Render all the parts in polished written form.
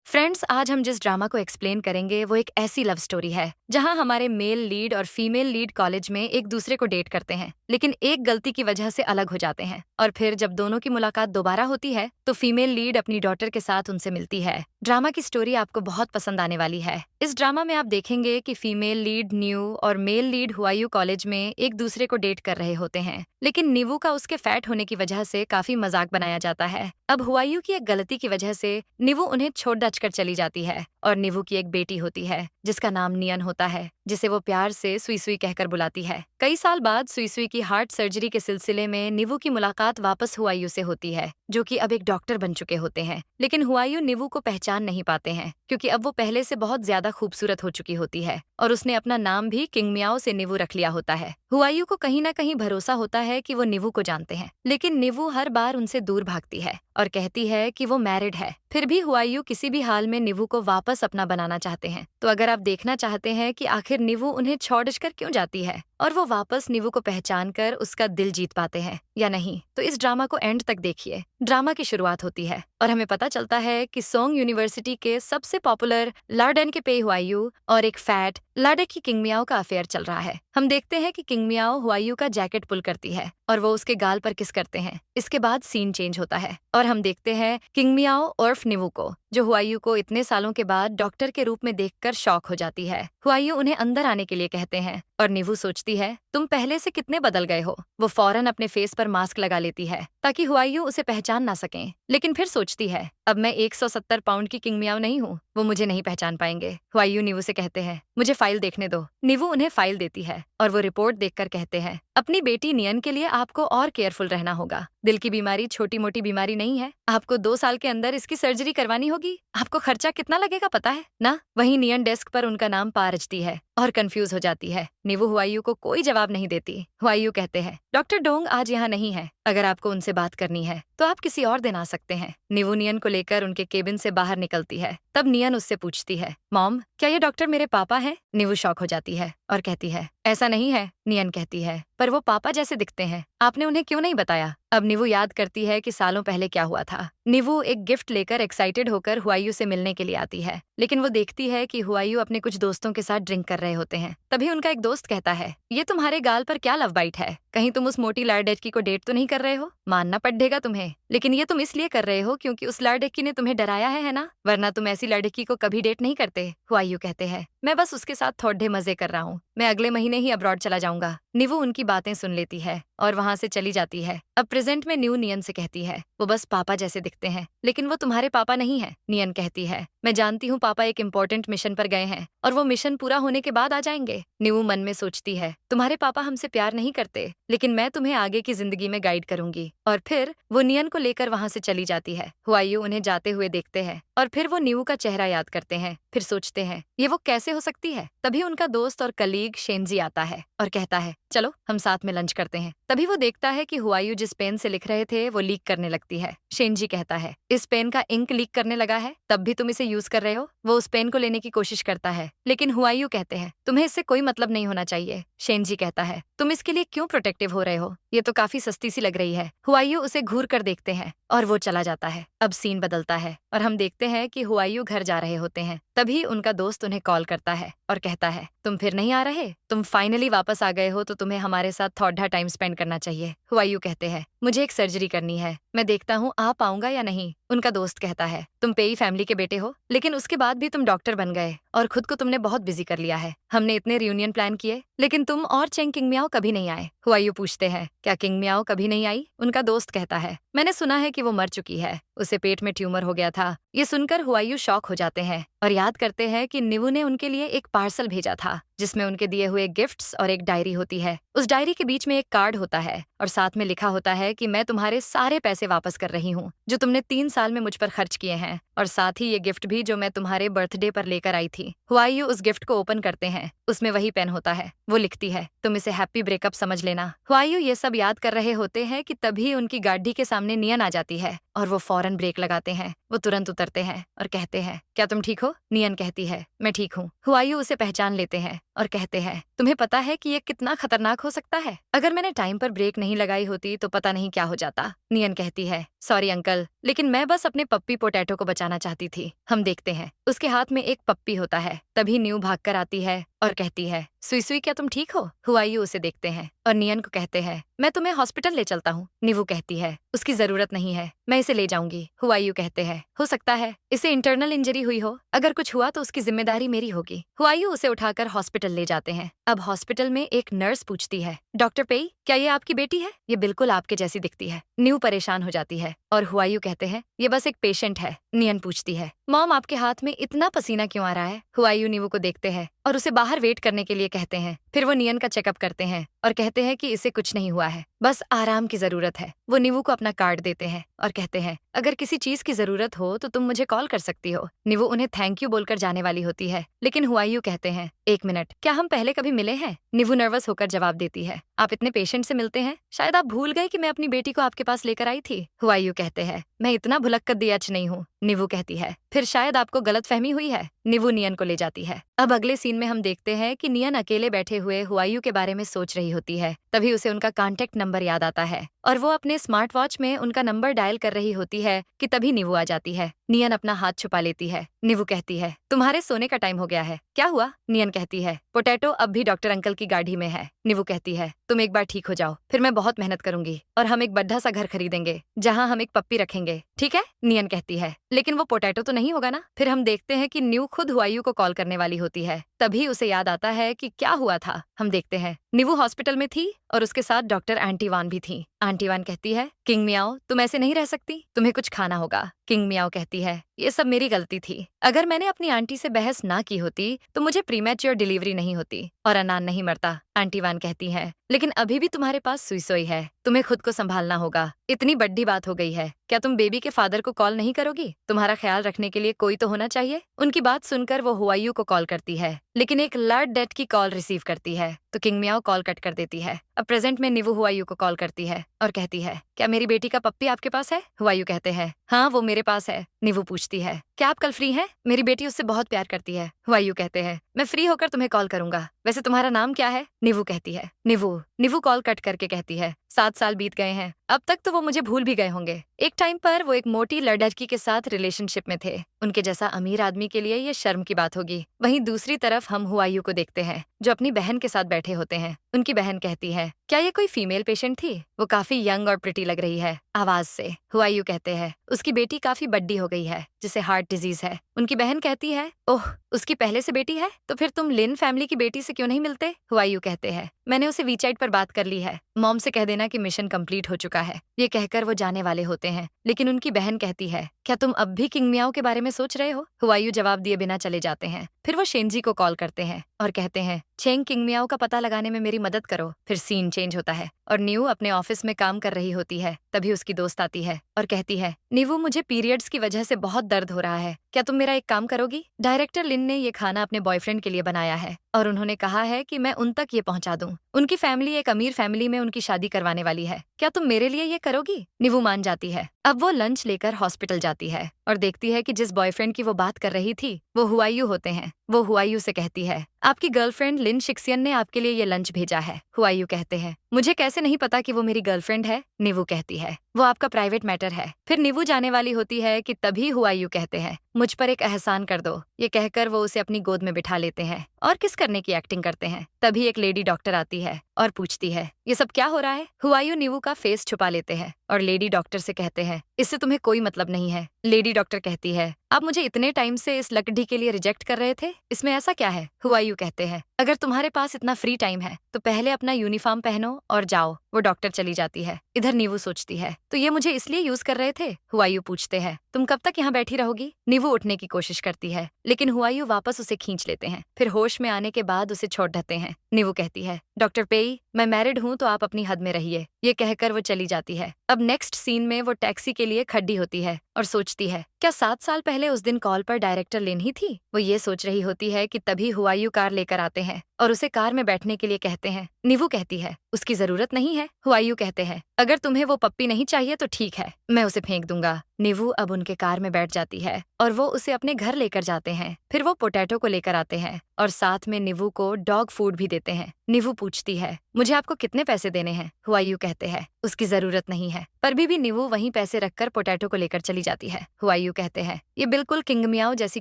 Friends, आज हम जिस ड्रामा को एक्सप्लेन करेंगे वो एक ऐसी लव स्टोरी है जहां हमारे मेल लीड और फीमेल लीड कॉलेज में एक दूसरे को डेट करते हैं, लेकिन एक गलती की वजह से अलग हो जाते हैं। और फिर जब दोनों की मुलाकात दोबारा होती है तो फीमेल लीड अपनी डॉटर के साथ उनसे मिलती है। ड्रामा की स्टोरी आपको बहुत पसंद आने वाली है। इस ड्रामा में आप देखेंगे कि फीमेल लीड न्यू और मेल लीड हुआयू कॉलेज में एक दूसरे को डेट कर रहे होते हैं, लेकिन निवू का उसके फैट होने की वजह से काफी मजाक बनाया जाता है। अब हुआयू की एक गलती की वजह से निवू उन्हें छोड़ दच कर चली जाती है और निवू की एक बेटी होती है जिसका नाम नियन होता है, जिसे वो प्यार से सुई सुई कहकर बुलाती है। कई साल बाद सुई सुई की हार्ट सर्जरी के सिलसिले में निवू की मुलाकात वापस हुआयू से होती है, जो कि अब एक डॉक्टर बन चुके होते हैं। लेकिन हुआयू निवू को पहचान नहीं पाते हैं क्योंकि अब वो पहले से बहुत ज्यादा खूबसूरत हो चुकी होती है और उसने अपना नाम भी किंग मियाओ से निवू रख लिया होता है। हुआयू को कहीं ना कहीं भरोसा होता है कि वो निवू को जानते हैं, लेकिन निवू हर बार उनसे दूर भागती है और कहती है कि वो मैरिड है। फिर भी हुआयू किसी भी हाल में निवू को वापस अपना बनाना चाहते हैं। तो अगर आप देखना चाहते हैं कि आखिर निवू उन्हें छोड़कर क्यों जाती है और वो वापस निवू को पहचान कर उसका दिल जीत पाते हैं या नहीं, तो इस ड्रामा को एंड तक देखिए। ड्रामा की शुरुआत होती है और हमें पता चलता है कि सोंग यूनिवर्सिटी के सबसे पॉपुलर लार्डन के पे हुआयू और एक फैट लार्डे की किंग मियाओ का अफेयर चल रहा है। हम देखते हैं कि किंग मियाओ हुआयू का जैकेट पुल करती है और वो उसके गाल पर किस करते हैं। इसके बाद सीन चेंज होता है और हम देखते हैं किंग मियाओ उर्फ निवू को, जो हुआयू को इतने सालों के बाद डॉक्टर के रूप में देखकर शॉक हो जाती है। हुआयू उन्हें अंदर आने के लिए कहते हैं और निवू सोचती है, तुम पहले से कितने बदल गए हो। वो फौरन अपने फेस पर मास्क लगा लेती है ताकि हुआयू उसे पहचान ना सकें, लेकिन फिर सोचती है, अब मैं 170 पाउंड की किंग मियाओ नहीं हूँ, वो मुझे नहीं पहचान पाएंगे। हुआयू निवू से कहते हैं, मुझे फाइल देखने दो। निवू उन्हें फाइल देती है और वो रिपोर्ट देखकर कहते हैं, अपनी बेटी नियन के लिए आपको और केयरफुल रहना होगा। दिल की बीमारी छोटी मोटी बीमारी नहीं है, आपको 2 साल के अंदर इसकी सर्जरी करवानी होगी। आपको खर्चा कितना लगेगा पता है ना। वहीं नियन डेस्क पर उनका नाम पा रचती है और कंफ्यूज हो जाती है। निवू हुआयू को कोई जवाब नहीं देती। हुआयू कहते हैं, डॉक्टर डोंग आज यहाँ नहीं है, अगर आपको उनसे बात करनी है तो आप किसी और दिन आ सकते हैं। निवू नियन को लेकर उनके केबिन से बाहर निकलती है। तब नियन उससे पूछती है, मॉम क्या ये डॉक्टर मेरे पापा हैं? निवू शॉक हो जाती है और कहती है, ऐसा नहीं है। नियन कहती है, पर वो पापा जैसे दिखते हैं, आपने उन्हें क्यों नहीं बताया? अब निवू याद करती है कि सालों पहले क्या हुआ था। निवू एक गिफ्ट लेकर एक्साइटेड होकर हुआयू से मिलने के लिए आती है, लेकिन वो देखती है कि हुआयू अपने कुछ दोस्तों के साथ ड्रिंक कर रहे होते हैं। तभी उनका एक दोस्त कहता है, ये तुम्हारे गाल पर क्या लव बाइट है? कहीं तुम उस मोटी लाड़ेकी को डेट तो नहीं कर रहे हो? मानना पड़ेगा तुम्हें, लेकिन ये तुम इसलिए कर रहे हो क्योंकि उस लाड़ेकी ने तुम्हें डराया है ना? वरना तुम ऐसी लड़की को कभी डेट नहीं करते। हुआयू कहते हैं, मैं बस उसके साथ थोड़े मजे कर रहा हूँ, मैं अगले महीने ही अब्रॉड चला जाऊंगा। निवू उनकी बातें सुन लेती है और वहां से चली जाती है। अब प्रेजेंट में न्यू नियन से कहती है, वो बस पापा जैसे दिखते हैं, लेकिन वो तुम्हारे पापा नहीं है। नियन कहती है, मैं जानती हूँ पापा एक इम्पोर्टेंट मिशन पर गए हैं और वो मिशन पूरा होने के बाद आ जाएंगे। न्यू मन में सोचती है, तुम्हारे पापा हमसे प्यार नहीं करते, लेकिन मैं तुम्हें आगे की जिंदगी में गाइड करूंगी। और फिर वो नियन को लेकर वहां से चली जाती है। हुआयू उन्हें जाते हुए देखते हैं और फिर वो न्यू का चेहरा याद करते हैं। फिर सोचते हैं, ये वो कैसे हो सकती है। तभी उनका दोस्त और कलीग शेनजी आता है और कहता है, चलो हम साथ में लंच करते हैं। तभी वो देखता है कि हुआयू जिस पेन से लिख रहे थे वो लीक करने लगती है। शेनजी कहता है, इस पेन का इंक लीक करने लगा है, तब भी तुम इसे यूज कर रहे हो। वो उस पेन को लेने की कोशिश करता है, लेकिन हुआयू कहते हैं, तुम्हें इससे कोई मतलब नहीं होना चाहिए। शेनजी कहता है, तुम इसके लिए क्यों प्रोटेक्टिव हो रहे हो? ये तो काफी सस्ती सी लग रही है। हुआयू उसे घूर कर देखते हैं और वो चला जाता है। अब सीन बदलता है और हम देखते हैं कि हुआयू घर जा रहे होते हैं। तभी उनका दोस्त उन्हें कॉल करता है और कहता है, तुम फिर नहीं आ रहे? तुम फाइनली वापस आ गए हो तो तुम्हें हमारे साथ थोड़ा टाइम स्पेंड करना चाहिए। हुआयू कहते हैं, मुझे एक सर्जरी करनी है, मैं देखता हूँ आ पाऊंगा या नहीं। उनका दोस्त कहता है, तुम पेई फैमिली के बेटे हो, लेकिन उसके बाद भी तुम डॉक्टर बन गए और खुद को तुमने बहुत बिजी कर लिया है। हमने इतने रियूनियन प्लान किए, लेकिन तुम और चेंग किंग मियाओ कभी नहीं आए। हुआयू पूछते हैं, क्या किंग मियाओ कभी नहीं आई? उनका दोस्त कहता है, मैंने सुना है कि वो मर चुकी है, उसे पेट में ट्यूमर हो गया था। ये सुनकर हुआयू शॉक हो जाते हैं और याद करते हैं कि निवू ने उनके लिए एक पार्सल भेजा था जिसमें उनके दिए हुए गिफ्ट्स और एक डायरी होती है। उस डायरी के बीच में एक कार्ड होता है और साथ में लिखा होता है कि मैं तुम्हारे सारे पैसे वापस कर रही हूँ जो तुमने 3 साल में मुझ पर खर्च किए हैं, और साथ ही ये गिफ्ट भी जो मैं तुम्हारे बर्थडे पर लेकर आई थी। हुआयू उस गिफ्ट को ओपन करते हैं, उसमें वही पेन होता है। वो लिखती है, तुम इसे हैप्पी ब्रेकअप समझ लेना। हुआयू ये सब याद कर रहे होते हैं कि तभी उनकी गाड़ी के सामने नियन आ जाती है और वो फौरन ब्रेक लगाते हैं। वो तुरंत उतरते हैं और कहते हैं, क्या तुम ठीक हो? नियन कहती है, मैं ठीक हूँ। हुआयू उसे पहचान लेते हैं और कहते हैं, तुम्हें पता है कि ये कितना खतरनाक हो सकता है? अगर मैंने टाइम पर ब्रेक नहीं लगाई होती तो पता नहीं क्या हो जाता। नियन कहती है, सॉरी अंकल, लेकिन मैं बस अपने पप्पी पोटैटो को बचाना चाहती थी। हम देखते हैं उसके हाथ में एक पप्पी होता है। तभी न्यू भागकर आती है और कहती है, सुई सुई क्या तुम ठीक हो? हुआयू उसे देखते हैं और नियन को कहते हैं, मैं तुम्हें हॉस्पिटल ले चलता हूँ। निवू कहती है, उसकी जरूरत नहीं है, मैं इसे ले जाऊंगी। हुआयू कहते हैं, हो सकता है इसे इंटरनल इंजरी हुई हो, अगर कुछ हुआ तो उसकी जिम्मेदारी मेरी होगी। हुआयू उसे उठाकर हॉस्पिटल ले जाते हैं। अब हॉस्पिटल में एक नर्स पूछती है, डॉक्टर पेई, क्या ये आपकी बेटी है? ये बिल्कुल आपके जैसी दिखती है। न्यू परेशान हो जाती है और हुआयू कहते हैं, ये बस एक पेशेंट है। नियन पूछती है, मॉम आपके हाथ में इतना पसीना क्यों आ रहा है? हुआयू न्यू को देखते हैं और उसे बाहर वेट करने के लिए कहते हैं। फिर वो नियन का चेकअप करते हैं और कहते हैं कि इसे कुछ नहीं हुआ है, बस आराम की जरूरत है। वो निवू को अपना कार्ड देते हैं और कहते हैं, अगर किसी चीज की जरूरत हो तो तुम मुझे कॉल कर सकती हो। निवू उन्हें थैंक यू बोलकर जाने वाली होती है, लेकिन हुआयू कहते हैं, एक मिनट, क्या हम पहले कभी मिले हैं? निवू नर्वस होकर जवाब देती है, आप इतने पेशेंट से मिलते हैं, शायद आप भूल गए कि मैं अपनी बेटी को आपके पास लेकर आई थी। हुआयू कहते हैं, मैं इतना भुलक्कड़ दियाच नहीं हूँ। निवू कहती है, फिर शायद आपको गलतफहमी हुई है। निवू नियन को ले जाती है। अब अगले सीन में हम देखते हैं कि नियन अकेले बैठे हुए हुआयू के बारे में सोच रही होती है। तभी उसे उनका कॉन्टेक्ट नंबर याद आता है और वो अपने स्मार्ट वॉच में उनका नंबर डायल कर रही होती है कि तभी निवू आ जाती है। नियन अपना हाथ छुपा लेती है। निवू कहती है, तुम्हारे सोने का टाइम हो गया है, क्या हुआ? नियन कहती है, पोटैटो अब भी डॉक्टर अंकल की गाड़ी में है। निवू कहती है, तुम एक बार ठीक हो जाओ, फिर मैं बहुत मेहनत करूंगी और हम एक बड़ा सा घर खरीदेंगे जहाँ हम एक पप्पी रखेंगे, ठीक है? नियन कहती है, लेकिन वो पोटैटो तो नहीं होगा ना? फिर हम देखते हैं कि न्यू खुद हुआयू को कॉल करने वाली होती है। तभी उसे याद आता है कि क्या हुआ था। हम देखते हैं निवू हॉस्पिटल में थी और उसके साथ डॉक्टर आंटी वान भी थी। आंटी वान कहती है, किंग मियाओ, तुम ऐसे नहीं रह सकती, तुम्हें कुछ खाना होगा। किंग मियाओ कहती है, ये सब मेरी गलती थी, अगर मैंने अपनी आंटी से बहस ना की होती तो मुझे प्रीमैच्योर डिलीवरी नहीं होती और अनान नहीं मरता। आंटी वान कहती है, लेकिन अभी भी तुम्हारे पास सुई सुई है, तुम्हें खुद को संभालना होगा, इतनी बड़ी बात हो गई है, क्या तुम बेबी के फादर को कॉल नहीं करोगी? तुम्हारा ख्याल रखने के लिए कोई तो होना चाहिए। उनकी बात सुनकर वो हुआयू को कॉल करती है, लेकिन एक लर्ड डेट की कॉल रिसीव करती है तो किंग मियाओ कॉल कट कर देती है। अब प्रेजेंट में निवू हुआयू को कॉल करती है और कहती है, क्या मेरी बेटी का पप्पी आपके पास है? हुआयू कहते हैं, हाँ वो मेरे पास है। निवू पूछती है, क्या आप कल फ्री हैं? मेरी बेटी उससे बहुत प्यार करती है। हुआयू कहते हैं, मैं फ्री होकर तुम्हें कॉल करूंगा, वैसे तुम्हारा नाम क्या है? निवू कहती है, निवू। निवू कॉल कट करके कहती है, 7 साल बीत गए हैं, अब तक तो वो मुझे भूल भी गए होंगे। एक टाइम पर वो एक मोटी लड़की के साथ रिलेशनशिप में थे, उनके जैसा अमीर आदमी के लिए ये शर्म की बात होगी। वहीं दूसरी तरफ हम हुआयू को देखते हैं जो अपनी बहन के साथ बैठे होते हैं। उनकी बहन कहती है, क्या ये कोई फीमेल पेशेंट थी? वो काफी यंग और प्रिटी लग रही है आवाज से। हुआयू कहते हैं, उसकी बेटी काफी बड्डी हो गई है, जिसे हार्ट डिजीज है। उनकी बहन कहती है, ओह उसकी पहले से बेटी है, तो फिर तुम लिन फैमिली की बेटी से क्यों नहीं मिलते? हुआयू कहते हैं, मैंने उसे वीचैट पर बात कर ली है, मॉम से कह देना कि मिशन कंप्लीट हो चुका है। ये कहकर वो जाने वाले होते हैं, लेकिन उनकी बहन कहती है, क्या तुम अब भी किंग मियाओ के बारे में सोच रहे हो? हुआयू जवाब दिए बिना चले जाते हैं। फिर वो शेनजी को कॉल करते हैं और कहते हैं, चेंग किंग मियाओ का पता लगाने में मेरी मदद करो। फिर सीन चेंज होता है और न्यू अपने ऑफिस में काम कर रही होती है। तभी उसकी दोस्त आती है और कहती है, नीवू मुझे पीरियड्स की वजह से बहुत दर्द हो रहा है, क्या तुम मेरा एक काम करोगी? डायरेक्टर लिन ने ये खाना अपने बॉयफ्रेंड के लिए बनाया है और उन्होंने कहा है कि मैं उन तक ये पहुंचा दूं। उनकी फैमिली एक अमीर फैमिली में उनकी शादी करवाने वाली है, क्या तुम मेरे लिए ये करोगी? नीवू मान जाती है। अब वो लंच लेकर हॉस्पिटल जाती है और देखती है कि जिस बॉयफ्रेंड की वो बात कर रही थी वो हुआयू होते हैं। वो हुआयू से कहती है, आपकी गर्लफ्रेंड लिन शिक्सियन ने आपके लिए ये लंच भेजा है। हुआयू कहते हैं, मुझे कैसे नहीं पता कि वो मेरी गर्लफ्रेंड है? नीवू कहती है, वो आपका प्राइवेट मैटर है। फिर नीवू जाने वाली होती है कि तभी हुआयू कहते हैं, मुझ पर एक एहसान कर दो। ये कहकर वो उसे अपनी गोद में बिठा लेते हैं और किस करने की एक्टिंग करते हैं। तभी एक लेडी डॉक्टर आती है और पूछती है, ये सब क्या हो रहा है? हुआयू नीवू का फेस छुपा लेते हैं और लेडी डॉक्टर से कहते हैं, इससे तुम्हें कोई मतलब नहीं है। लेडी डॉक्टर कहती है, आप मुझे इतने टाइम से इस लकड़ी के लिए रिजेक्ट कर रहे थे, इसमें ऐसा क्या है? हुआयू कहते हैं, अगर तुम्हारे पास इतना फ्री टाइम है तो पहले अपना यूनिफॉर्म पहनो और जाओ। वो डॉक्टर चली जाती है। इधर नीवू सोचती है, तो ये मुझे इसलिए यूज कर रहे थे? हुआयू पूछते हैं, तुम कब तक यहाँ बैठी रहोगी? नीवू उठने की कोशिश करती है, लेकिन हुआयू वापस उसे खींच लेते हैं। फिर होश में आने के बाद उसे छोड़ देते हैं। नीवू कहती है, डॉक्टर पेई, मैं मैरिड हूँ तो आप अपनी हद में रहिए। ये कहकर वो चली जाती है। अब नेक्स्ट सीन में वो टैक्सी के लिए खड़ी होती है और सोचती है, क्या 7 साल पहले उस दिन कॉल पर डायरेक्टर लिन ही थी? वो ये सोच रही होती है कि तभी हुआयू कार लेकर आते हैं और उसे कार में बैठने के लिए कहते हैं। नीवू कहती है, उसकी जरूरत नहीं है। हुआयू कहते हैं, अगर तुम्हें वो पप्पी नहीं चाहिए तो ठीक है, मैं उसे फेंक दूंगा। नीवू अब उनके कार में बैठ जाती है और वो उसे अपने घर लेकर जाते हैं। फिर वो पोटैटो को लेकर आते हैं और साथ में निवू को डॉग फूड भी देते हैं। निवू पूछती है, मुझे आपको कितने पैसे देने हैं? हुआयू कहते हैं, उसकी जरूरत नहीं है। पर भी निवू वहीं पैसे रखकर पोटैटो को लेकर चली जाती है। हुआयू कहते हैं, ये बिल्कुल किंग मियाओ जैसी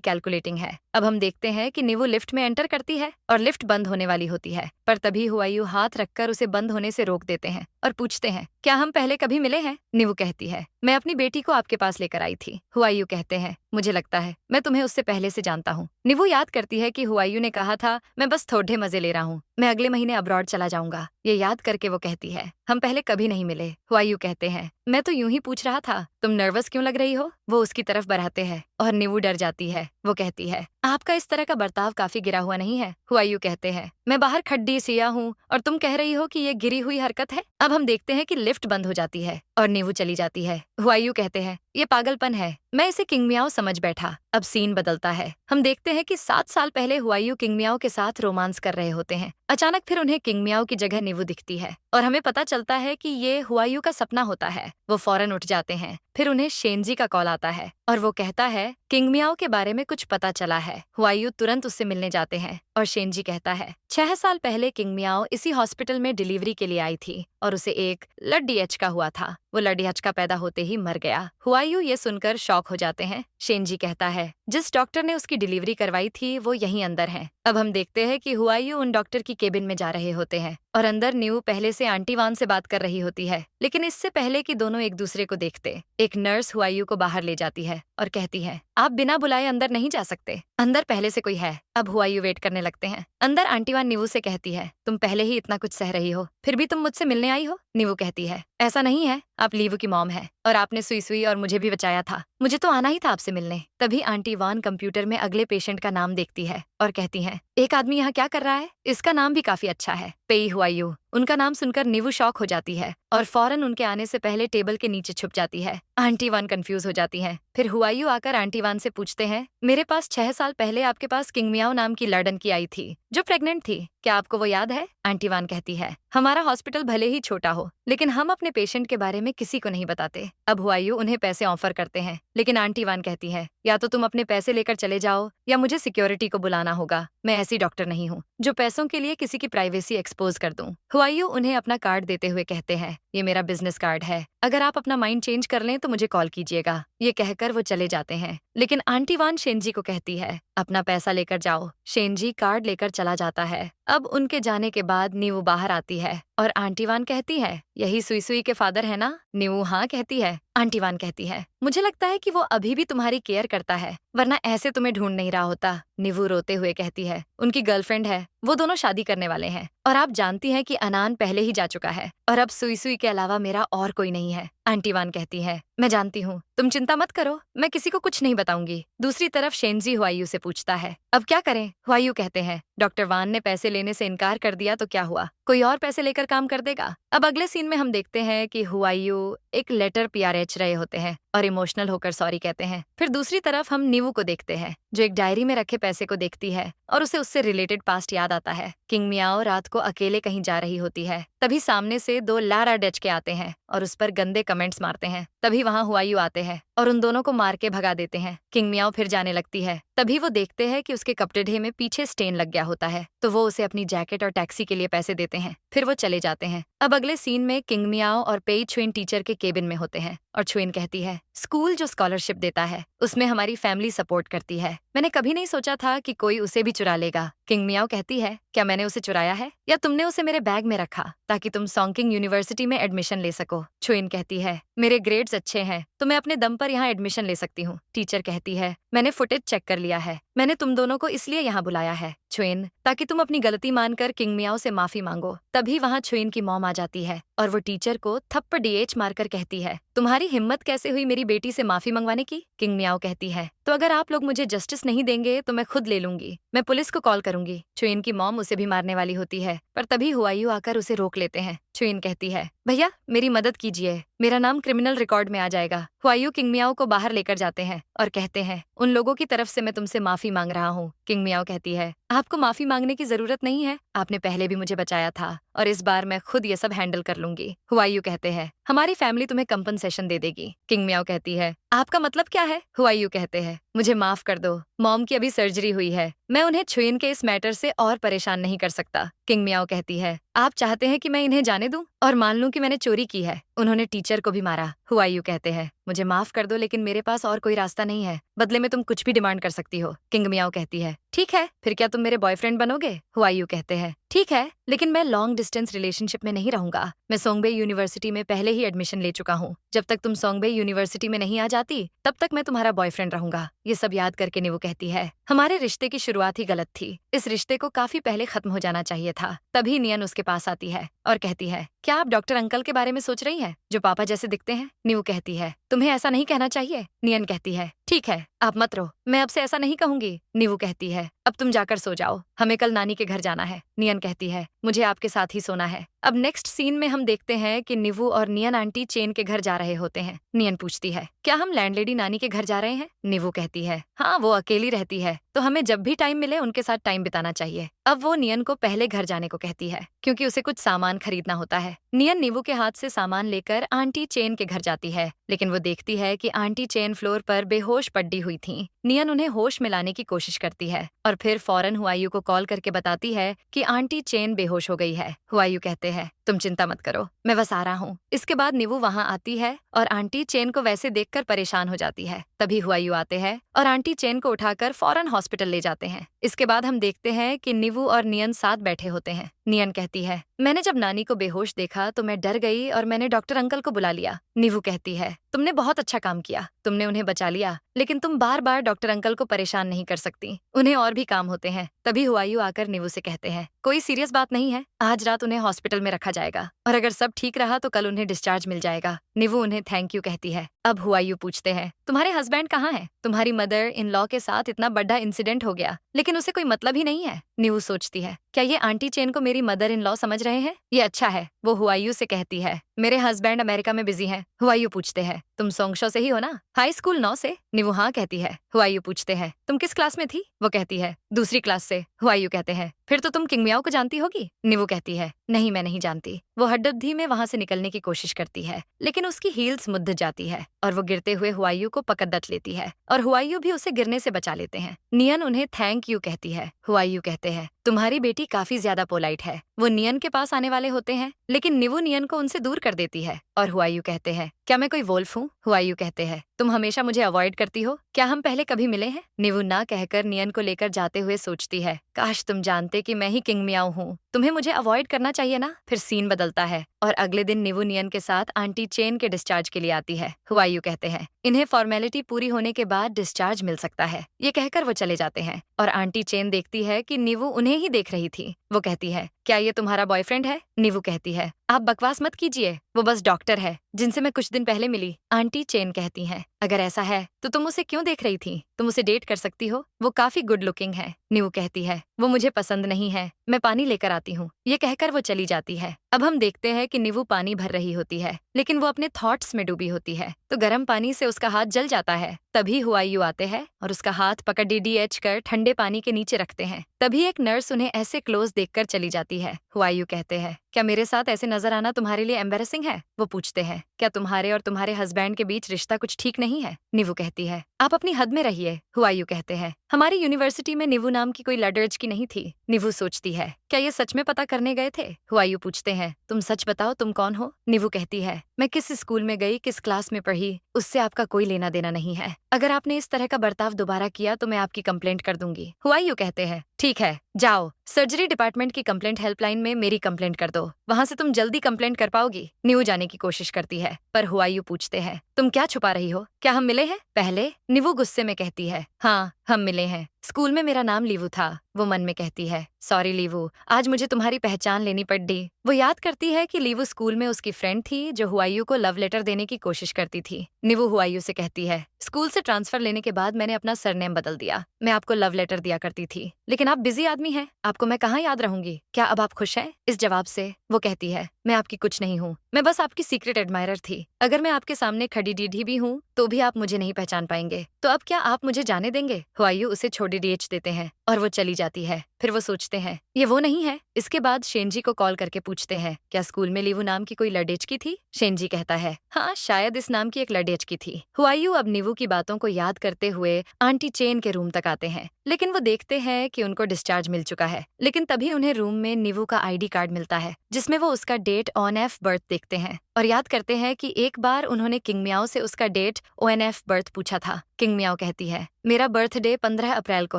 कैलकुलेटिंग है। अब हम देखते हैं कि निवू लिफ्ट में एंटर करती है और लिफ्ट बंद होने वाली होती है, पर तभी हुआयू हाथ रखकर उसे बंद होने से रोक देते हैं और पूछते हैं, क्या हम पहले कभी मिले हैं? निवू कहती है, मैं अपनी बेटी को आपके पास लेकर आई थी। हुआयू कहते हैं, मुझे लगता है मैं तुम्हें उससे पहले से जानता हूँ। निवू याद करती है कि हुआयू ने कहा था, मैं बस थोड़े मजे ले रहा हूँ, मैं अगले महीने अब्रॉड चला जाऊंगा। ये याद करके वो कहती है, हम पहले कभी नहीं मिले। हुआयू कहते हैं, मैं तो यूं ही पूछ रहा था, तुम नर्वस क्यों लग रही हो? वो उसकी तरफ बढ़ाते हैं और निवू डर जाती है। वो कहती है, आपका इस तरह का बर्ताव काफी गिरा हुआ नहीं है। हुआयू कहते हैं, मैं बाहर खड्डी सिया हूँ और तुम कह रही हो कि ये गिरी हुई हरकत है। अब हम देखते हैं कि लिफ्ट बंद हो जाती है और निवू चली जाती है। हुआयू कहते हैं, ये पागलपन है, मैं इसे किंग मियाओ समझ बैठा। अब सीन बदलता है, हम देखते हैं कि 7 साल पहले हुआयू किंग मियाओ के साथ रोमांस कर रहे होते हैं। अचानक फिर उन्हें किंग मियाओ की जगह निवू दिखती है और हमें पता चलता है कि ये हुआयू का सपना होता है। वो फौरन उठ जाते हैं। फिर उन्हें शेनजी का कॉल आता है और वो कहता है, किंग मियाओ के बारे में कुछ पता चला है। हुआयू तुरंत उससे मिलने जाते हैं और शेनजी कहता है, 6 साल पहले किंग मियाओ इसी हॉस्पिटल में डिलीवरी के लिए आई थी और उसे एक लड्डी का हुआ था। वो लड्डी का पैदा होते ही मर गया। हुआयू ये सुनकर शॉक हो जाते हैं। शेनजी कहता है, जिस डॉक्टर ने उसकी डिलीवरी करवाई थी वो यहीं अंदर है। अब हम देखते हैं कि हुआयू उन डॉक्टर की केबिन में जा रहे होते हैं और अंदर न्यू पहले से आंटी वान से बात कर रही होती है, लेकिन इससे पहले कि दोनों एक दूसरे को देखते, एक नर्स हुआयू को बाहर ले जाती है और कहती है, आप बिना बुलाए अंदर नहीं जा सकते, अंदर पहले से कोई है। अब हुआयू वेट करने लगते हैं। अंदर आंटी वान निवू से कहती है, तुम पहले ही इतना कुछ सह रही हो, फिर भी तुम मुझसे मिलने आई हो? निवू कहती है, ऐसा नहीं है, आप लीवू की मॉम है और आपने सुई सुई और मुझे भी बचाया था, मुझे तो आना ही था आपसे मिलने। तभी आंटी वान कंप्यूटर में अगले पेशेंट का नाम देखती है और कहती है, एक आदमी यहाँ क्या कर रहा है? इसका नाम भी काफी अच्छा है, पेई हुआयू। उनका नाम सुनकर निवू शॉक हो जाती है और फौरन उनके आने से पहले टेबल के नीचे छुप जाती है। आंटी वान कंफ्यूज हो जाती हैं। फिर हुआयू आकर आंटी वान से पूछते हैं, मेरे पास 6 साल पहले आपके पास किंग मियाओ नाम की लड़की आई थी जो प्रेग्नेंट थी, क्या आपको वो याद है? आंटी वान कहती है, हमारा हॉस्पिटल भले ही छोटा हो, लेकिन हम अपने पेशेंट के बारे में किसी को नहीं बताते। अब हुआयू उन्हें पैसे ऑफर करते हैं, लेकिन आंटी वान कहती है, या तो तुम अपने पैसे लेकर चले जाओ या मुझे सिक्योरिटी को बुलाना होगा। मैं ऐसी डॉक्टर नहीं हूँ जो पैसों के लिए किसी की प्राइवेसी एक्सपोज कर दूं। हुआयू उन्हें अपना कार्ड देते हुए कहते हैं, ये मेरा बिजनेस कार्ड है, अगर आप अपना माइंड चेंज कर लें तो मुझे कॉल कीजिएगा। ये कहकर वो चले जाते हैं, लेकिन आंटी वान शेनजी को कहती है, अपना पैसा लेकर जाओ। शेनजी कार्ड लेकर चला जाता है। अब उनके जाने के बाद नीवू बाहर आती है और आंटी वान कहती है, यही सुई सुई के फादर है ना? नीवू हाँ कहती है। आंटी वान कहती है, मुझे लगता है कि वो अभी भी तुम्हारी केयर करता है, वरना ऐसे तुम्हें ढूंढ नहीं रहा होता। नीवू रोते हुए कहती है, उनकी गर्लफ्रेंड है, वो दोनों शादी करने वाले हैं और आप जानती हैं कि अनान पहले ही जा चुका है और अब सुई सुई के अलावा मेरा और कोई नहीं है। आंटी वान कहती है, मैं जानती हूँ, तुम चिंता मत करो, मैं किसी को कुछ नहीं बताऊंगी। दूसरी तरफ शेनजी हुआयू से पूछता है, अब क्या करें? हुआयू कहते हैं, डॉक्टर वान ने पैसे लेने से इनकार कर दिया तो क्या हुआ, कोई और पैसे लेकर काम कर देगा। अब अगले सीन में हम देखते हैं कि हुआयू एक लेटर पीआरएच रहे होते हैं और इमोशनल होकर सॉरी कहते हैं। फिर दूसरी तरफ हम नीवू को देखते हैं जो एक डायरी में रखे पैसे को देखती है और उसे उससे रिलेटेड पास्ट याद आता है। किंग मियाओ रात को अकेले कहीं जा रही होती है, तभी सामने से 2 लारा डच के आते हैं और उस पर गंदे कमेंट्स मारते हैं। तभी वहाँ हुआयू आते हैं और उन दोनों को मार के भगा देते हैं। किंग मियाओ फिर जाने लगती है, तभी वो देखते हैं कि उसके कपड़े में पीछे स्टेन लग गया होता है, तो वो उसे अपनी जैकेट और टैक्सी के लिए पैसे देते हैं। फिर वो चले जाते हैं। अब अगले सीन में किंग मियाओ और पेई छुइन टीचर के केबिन में होते हैं और छुइन कहती है, स्कूल जो स्कॉलरशिप देता है उसमें हमारी फैमिली सपोर्ट करती है, मैंने कभी नहीं सोचा था कि कोई उसे भी चुरा लेगा। किंग मियाओ कहती है, क्या मैंने उसे चुराया है या तुमने उसे मेरे बैग में रखा ताकि तुम सॉन्किंग यूनिवर्सिटी में एडमिशन ले सको? छुइन कहती है, मेरे ग्रेड्स अच्छे हैं तो मैं अपने दम पर यहाँ एडमिशन ले सकती हूँ। टीचर कहती है, मैंने फुटेज चेक कर लिया है, मैंने तुम दोनों को इसलिए यहाँ बुलाया है छुइन, ताकि तुम अपनी गलती मानकर किंग मियाओ से माफी मांगो। तभी वहाँ छुइन की मॉम आ जाती है और वो टीचर को थप्पड़ डीएच मारकर कहती है, तुम्हारी हिम्मत कैसे हुई मेरी बेटी से माफी मंगवाने की? किंग मियाओ कहती है, तो अगर आप लोग मुझे जस्टिस नहीं देंगे तो मैं खुद ले लूंगी, मैं पुलिस को कॉल करूंगी। छुइन की मॉम उसे भी मारने वाली होती है, पर तभी हुआयू आकर उसे रोक लेते हैं। चुइन कहती है, भैया मेरी मदद कीजिए, मेरा नाम क्रिमिनल रिकॉर्ड में आ जाएगा। हुआयू किंग मियाओ को बाहर लेकर जाते हैं और कहते हैं, उन लोगों की तरफ से मैं तुमसे माफी मांग रहा हूँ। किंग मियाओ कहती है, आपको माफी मांगने की जरूरत नहीं है, आपने पहले भी मुझे बचाया था और इस बार मैं खुद ये सब हैंडल कर लूंगी। हुआयू कहते हैं, हमारी फैमिली तुम्हें कंपनसेशन दे देगी। किंग मियाओ कहती है, आपका मतलब क्या है? हुआयू कहते हैं, मुझे माफ कर दो, मॉम की अभी सर्जरी हुई है, मैं उन्हें छुइन के इस मैटर से और परेशान नहीं कर सकता। किंग मियाओ कहती है, आप चाहते हैं कि मैं इन्हें जाने दूं और मान लूं कि मैंने चोरी की है, उन्होंने टीचर को भी मारा। हुआयू कहते हैं, मुझे माफ कर दो लेकिन मेरे पास और कोई रास्ता नहीं है, बदले में तुम कुछ भी डिमांड कर सकती हो। किंग मियाओ कहती है, ठीक है, फिर क्या तुम मेरे बॉयफ्रेंड बनोगे? हुआयू कहते हैं, ठीक है, लेकिन मैं लॉन्ग डिस्टेंस रिलेशनशिप में नहीं रहूंगा। मैं सोंगबे यूनिवर्सिटी में पहले ही एडमिशन ले चुका हूँ। जब तक तुम सोंगबे यूनिवर्सिटी में नहीं आ जाती तब तक मैं तुम्हारा बॉयफ्रेंड रहूंगा। ये सब याद करके निवू कहती है, हमारे रिश्ते की शुरुआत ही गलत थी, इस रिश्ते को काफी पहले खत्म हो जाना चाहिए था। तभी नियन उसके पास आती है और कहती है, क्या आप डॉक्टर अंकल के बारे में सोच रही हैं जो पापा जैसे दिखते हैं? निवू कहती है, तुम्हें ऐसा नहीं कहना चाहिए। नियन कहती है, ठीक है, आप मत रो, मैं अब से ऐसा नहीं कहूंगी। निवू कहती है, अब तुम जाकर सो जाओ, हमें कल नानी के घर जाना है। नियन कहती है, मुझे आपके साथ ही सोना है। अब नेक्स्ट सीन में हम देखते हैं कि निवू और नियन आंटी चेन के घर जा रहे होते हैं। नियन पूछती है, क्या हम लैंडलेडी नानी के घर जा रहे हैं? निवू कहती है, हाँ, वो अकेली रहती है तो हमें जब भी टाइम मिले उनके साथ टाइम बिताना चाहिए। अब वो नियन को पहले घर जाने को कहती है क्योंकि उसे कुछ सामान खरीदना होता है। नियन निवू के हाथ से सामान लेकर आंटी चेन के घर जाती है, लेकिन वो देखती है कि आंटी चेन फ्लोर पर बेहोश पड़ी हुई थी। नियन उन्हें होश में लाने की कोशिश करती है और फिर फौरन हुआयू को कॉल करके बताती है कि आंटी चेन बेहोश हो गई है। हुआयू कहते हैं, तुम चिंता मत करो, मैं बस आ रहा हूँ। इसके बाद निवू वहाँ आती है और आंटी चेन को वैसे देखकर परेशान हो जाती है। तभी हुआयू आते हैं और आंटी चेन को उठाकर फौरन हॉस्पिटल ले जाते हैं। इसके बाद हम देखते हैं कि निवू और नियन साथ बैठे होते हैं। नियन कहती है, मैंने जब नानी को बेहोश देखा तो मैं डर गई और मैंने डॉक्टर अंकल को बुला लिया। निवू कहती है, तुमने बहुत अच्छा काम किया, तुमने उन्हें बचा लिया, लेकिन तुम बार बार डॉक्टर अंकल को परेशान नहीं कर सकती, उन्हें और भी काम होते हैं। तभी हुआयू आकर निवू से कहते हैं, कोई सीरियस बात नहीं है, आज रात उन्हें हॉस्पिटल में रखा जाएगा और अगर सब ठीक रहा तो कल उन्हें डिस्चार्ज मिल जाएगा। निवू उन्हें थैंक यू कहती है। अब हुआयू पूछते हैं, तुम्हारे हस्बैंड कहाँ हैं? तुम्हारी मदर इन लॉ के साथ इतना बड़ा इंसिडेंट हो गया लेकिन उसे कोई मतलब ही नहीं है। निवू सोचती है, क्या ये आंटी चेन को मेरी मदर इन लॉ समझ रहे हैं? ये अच्छा है। वो हुआयू से कहती है, मेरे हस्बैंड अमेरिका में बिजी हैं। हुआयू पूछते हैं, तुम सोंगशो से ही हो ना? हाई स्कूल 9 से? निवू हाँ कहती है। हुआयू पूछते हैं, तुम किस क्लास में थी? वो कहती है, दूसरी क्लास से। हुआयू कहते हैं, फिर तो तुम किंग मियाओ को जानती होगी? निवू कहती है, नहीं, मैं नहीं जानती। वो हड्डबड्डी में वहां से निकलने की कोशिश करती है लेकिन उसकी हील्स मुद्द जाती है और वो गिरते हुए हुआयू को पकड़ लेती है और हुआयू भी उसे गिरने से बचा लेते हैं। नियन उन्हें थैंक यू कहती है। हुआयू कहते हैं, तुम्हारी बेटी काफी ज्यादा पोलाइट है। वो नियन के पास आने वाले होते हैं लेकिन निवू नियन को उनसे दूर कर देती है और हुआयू कहते हैं, क्या मैं कोई वोल्फ हूँ? हुआयू कहते हैं, तुम हमेशा मुझे अवॉइड करती हो, क्या हम पहले कभी मिले हैं? निवू ना कहकर नियन को लेकर जाते हुए सोचती है, काश तुम जानते कि मैं ही किंग मियाओ हूँ, तुम्हें मुझे अवॉइड करना चाहिए ना। फिर सीन बदलता है और अगले दिन निवू नियन के साथ आंटी चेन के डिस्चार्ज के लिए आती है। हुआयू कहते हैं, इन्हें फॉर्मेलिटी पूरी होने के बाद डिस्चार्ज मिल सकता है। ये कहकर वो चले जाते हैं और आंटी चेन देखती है कि निवू उन्हें ही देख रही थी। वो कहती है, क्या ये तुम्हारा बॉयफ्रेंड है? निवू कहती है, आप बकवास मत कीजिए, वो बस डॉक्टर है जिनसे मैं कुछ दिन पहले मिली। आंटी चेन कहती हैं, अगर ऐसा है तो तुम उसे क्यों देख रही थी? तुम उसे डेट कर सकती हो, वो काफी गुड लुकिंग है। निवू कहती है, वो मुझे पसंद नहीं है, मैं पानी लेकर आती हूँ। ये कहकर वो चली जाती है। अब हम देखते हैं कि निवू पानी भर रही होती है लेकिन वो अपने थॉट्स में डूबी होती है तो गर्म पानी से उसका हाथ जल जाता है। तभी हुआयू आते हैं और उसका हाथ पकड़ डीडीएच कर ठंडे पानी के नीचे रखते हैं। तभी एक नर्स उन्हें ऐसे क्लोज देखकर चली जाती है। हुआयू कहते हैं, क्या मेरे साथ ऐसे नजर आना तुम्हारे लिए एम्बेरसिंग है? वो पूछते हैं, क्या तुम्हारे और तुम्हारे हस्बैंड के बीच रिश्ता कुछ ठीक नहीं है? निवू कहती है, आप अपनी हद में रहिए। हुआयू कहते हैं, हमारी यूनिवर्सिटी में निवू नाम की कोई लड़की नहीं थी। निवू सोचती है, क्या ये सच में पता करने गए थे? हुआयू पूछते हैं, तुम सच बताओ, तुम कौन हो? निवू कहती है, मैं किस स्कूल में गई, किस क्लास में पढ़ी, उससे आपका कोई लेना देना नहीं है। अगर आपने इस तरह का बर्ताव दोबारा किया तो मैं आपकी कंप्लेंट कर दूंगी। हुआयू कहते हैं, ठीक है, जाओ सर्जरी डिपार्टमेंट की कंप्लेंट हेल्पलाइन में मेरी कंप्लेंट कर दो, वहाँ से तुम जल्दी कंप्लेंट कर पाओगी। निवू जाने की कोशिश करती है पर हुआयू पूछते हैं, तुम क्या छुपा रही हो? क्या हम मिले हैं पहले? निवू गुस्से में कहती है, हाँ, हम मिले हैं, स्कूल में मेरा नाम लीवू था, वो मन में कहती है। सॉरी लीवू, आज मुझे तुम्हारी पहचान लेनी पड़ी। वो याद करती है कि लीवू स्कूल में उसकी फ्रेंड थी जो हुआयू को लव लेटर देने की कोशिश करती थी। नीवू हुआयू से कहती है, स्कूल से ट्रांसफर लेने के बाद मैंने अपना सरनेम बदल दिया। मैं आपको लव लेटर दिया करती थी, लेकिन आप बिजी आदमी हैं, आपको मैं कहाँ याद रहूंगी। क्या अब आप खुश हैं? इस जवाब से वो कहती है, मैं आपकी कुछ नहीं हूँ, मैं बस आपकी सीक्रेट एडमायरर थी। अगर मैं आपके सामने खड़ी डीढ़ी भी हूँ तो भी आप मुझे नहीं पहचान पाएंगे। तो अब क्या आप मुझे जाने देंगे? हुआयू उसे छोटी डीएच देते हैं और वो चली जाती है। फिर वो सोचते हैं, ये वो नहीं है। इसके बाद शेनजी को कॉल करके पूछते हैं, क्या स्कूल में लीवू नाम की कोई लड़ेच की थी? शेनजी कहता है, हाँ, शायद इस नाम की एक लड़ेच की थी। हुआयू अब नीवू की बातों को याद करते हुए आंटी चेन के रूम तक आते हैं, लेकिन वो देखते हैं कि उनको डिस्चार्ज मिल चुका है। लेकिन तभी उन्हें रूम में नीवू का आईडी कार्ड मिलता है, जिसमें वो उसका डेट ऑफ बर्थ देखते हैं और याद करते हैं कि एक बार उन्होंने किंग मियाओ से उसका डेट ऑफ बर्थ पूछा था। किंग मियाओ कहती है, मेरा बर्थडे 15 अप्रैल को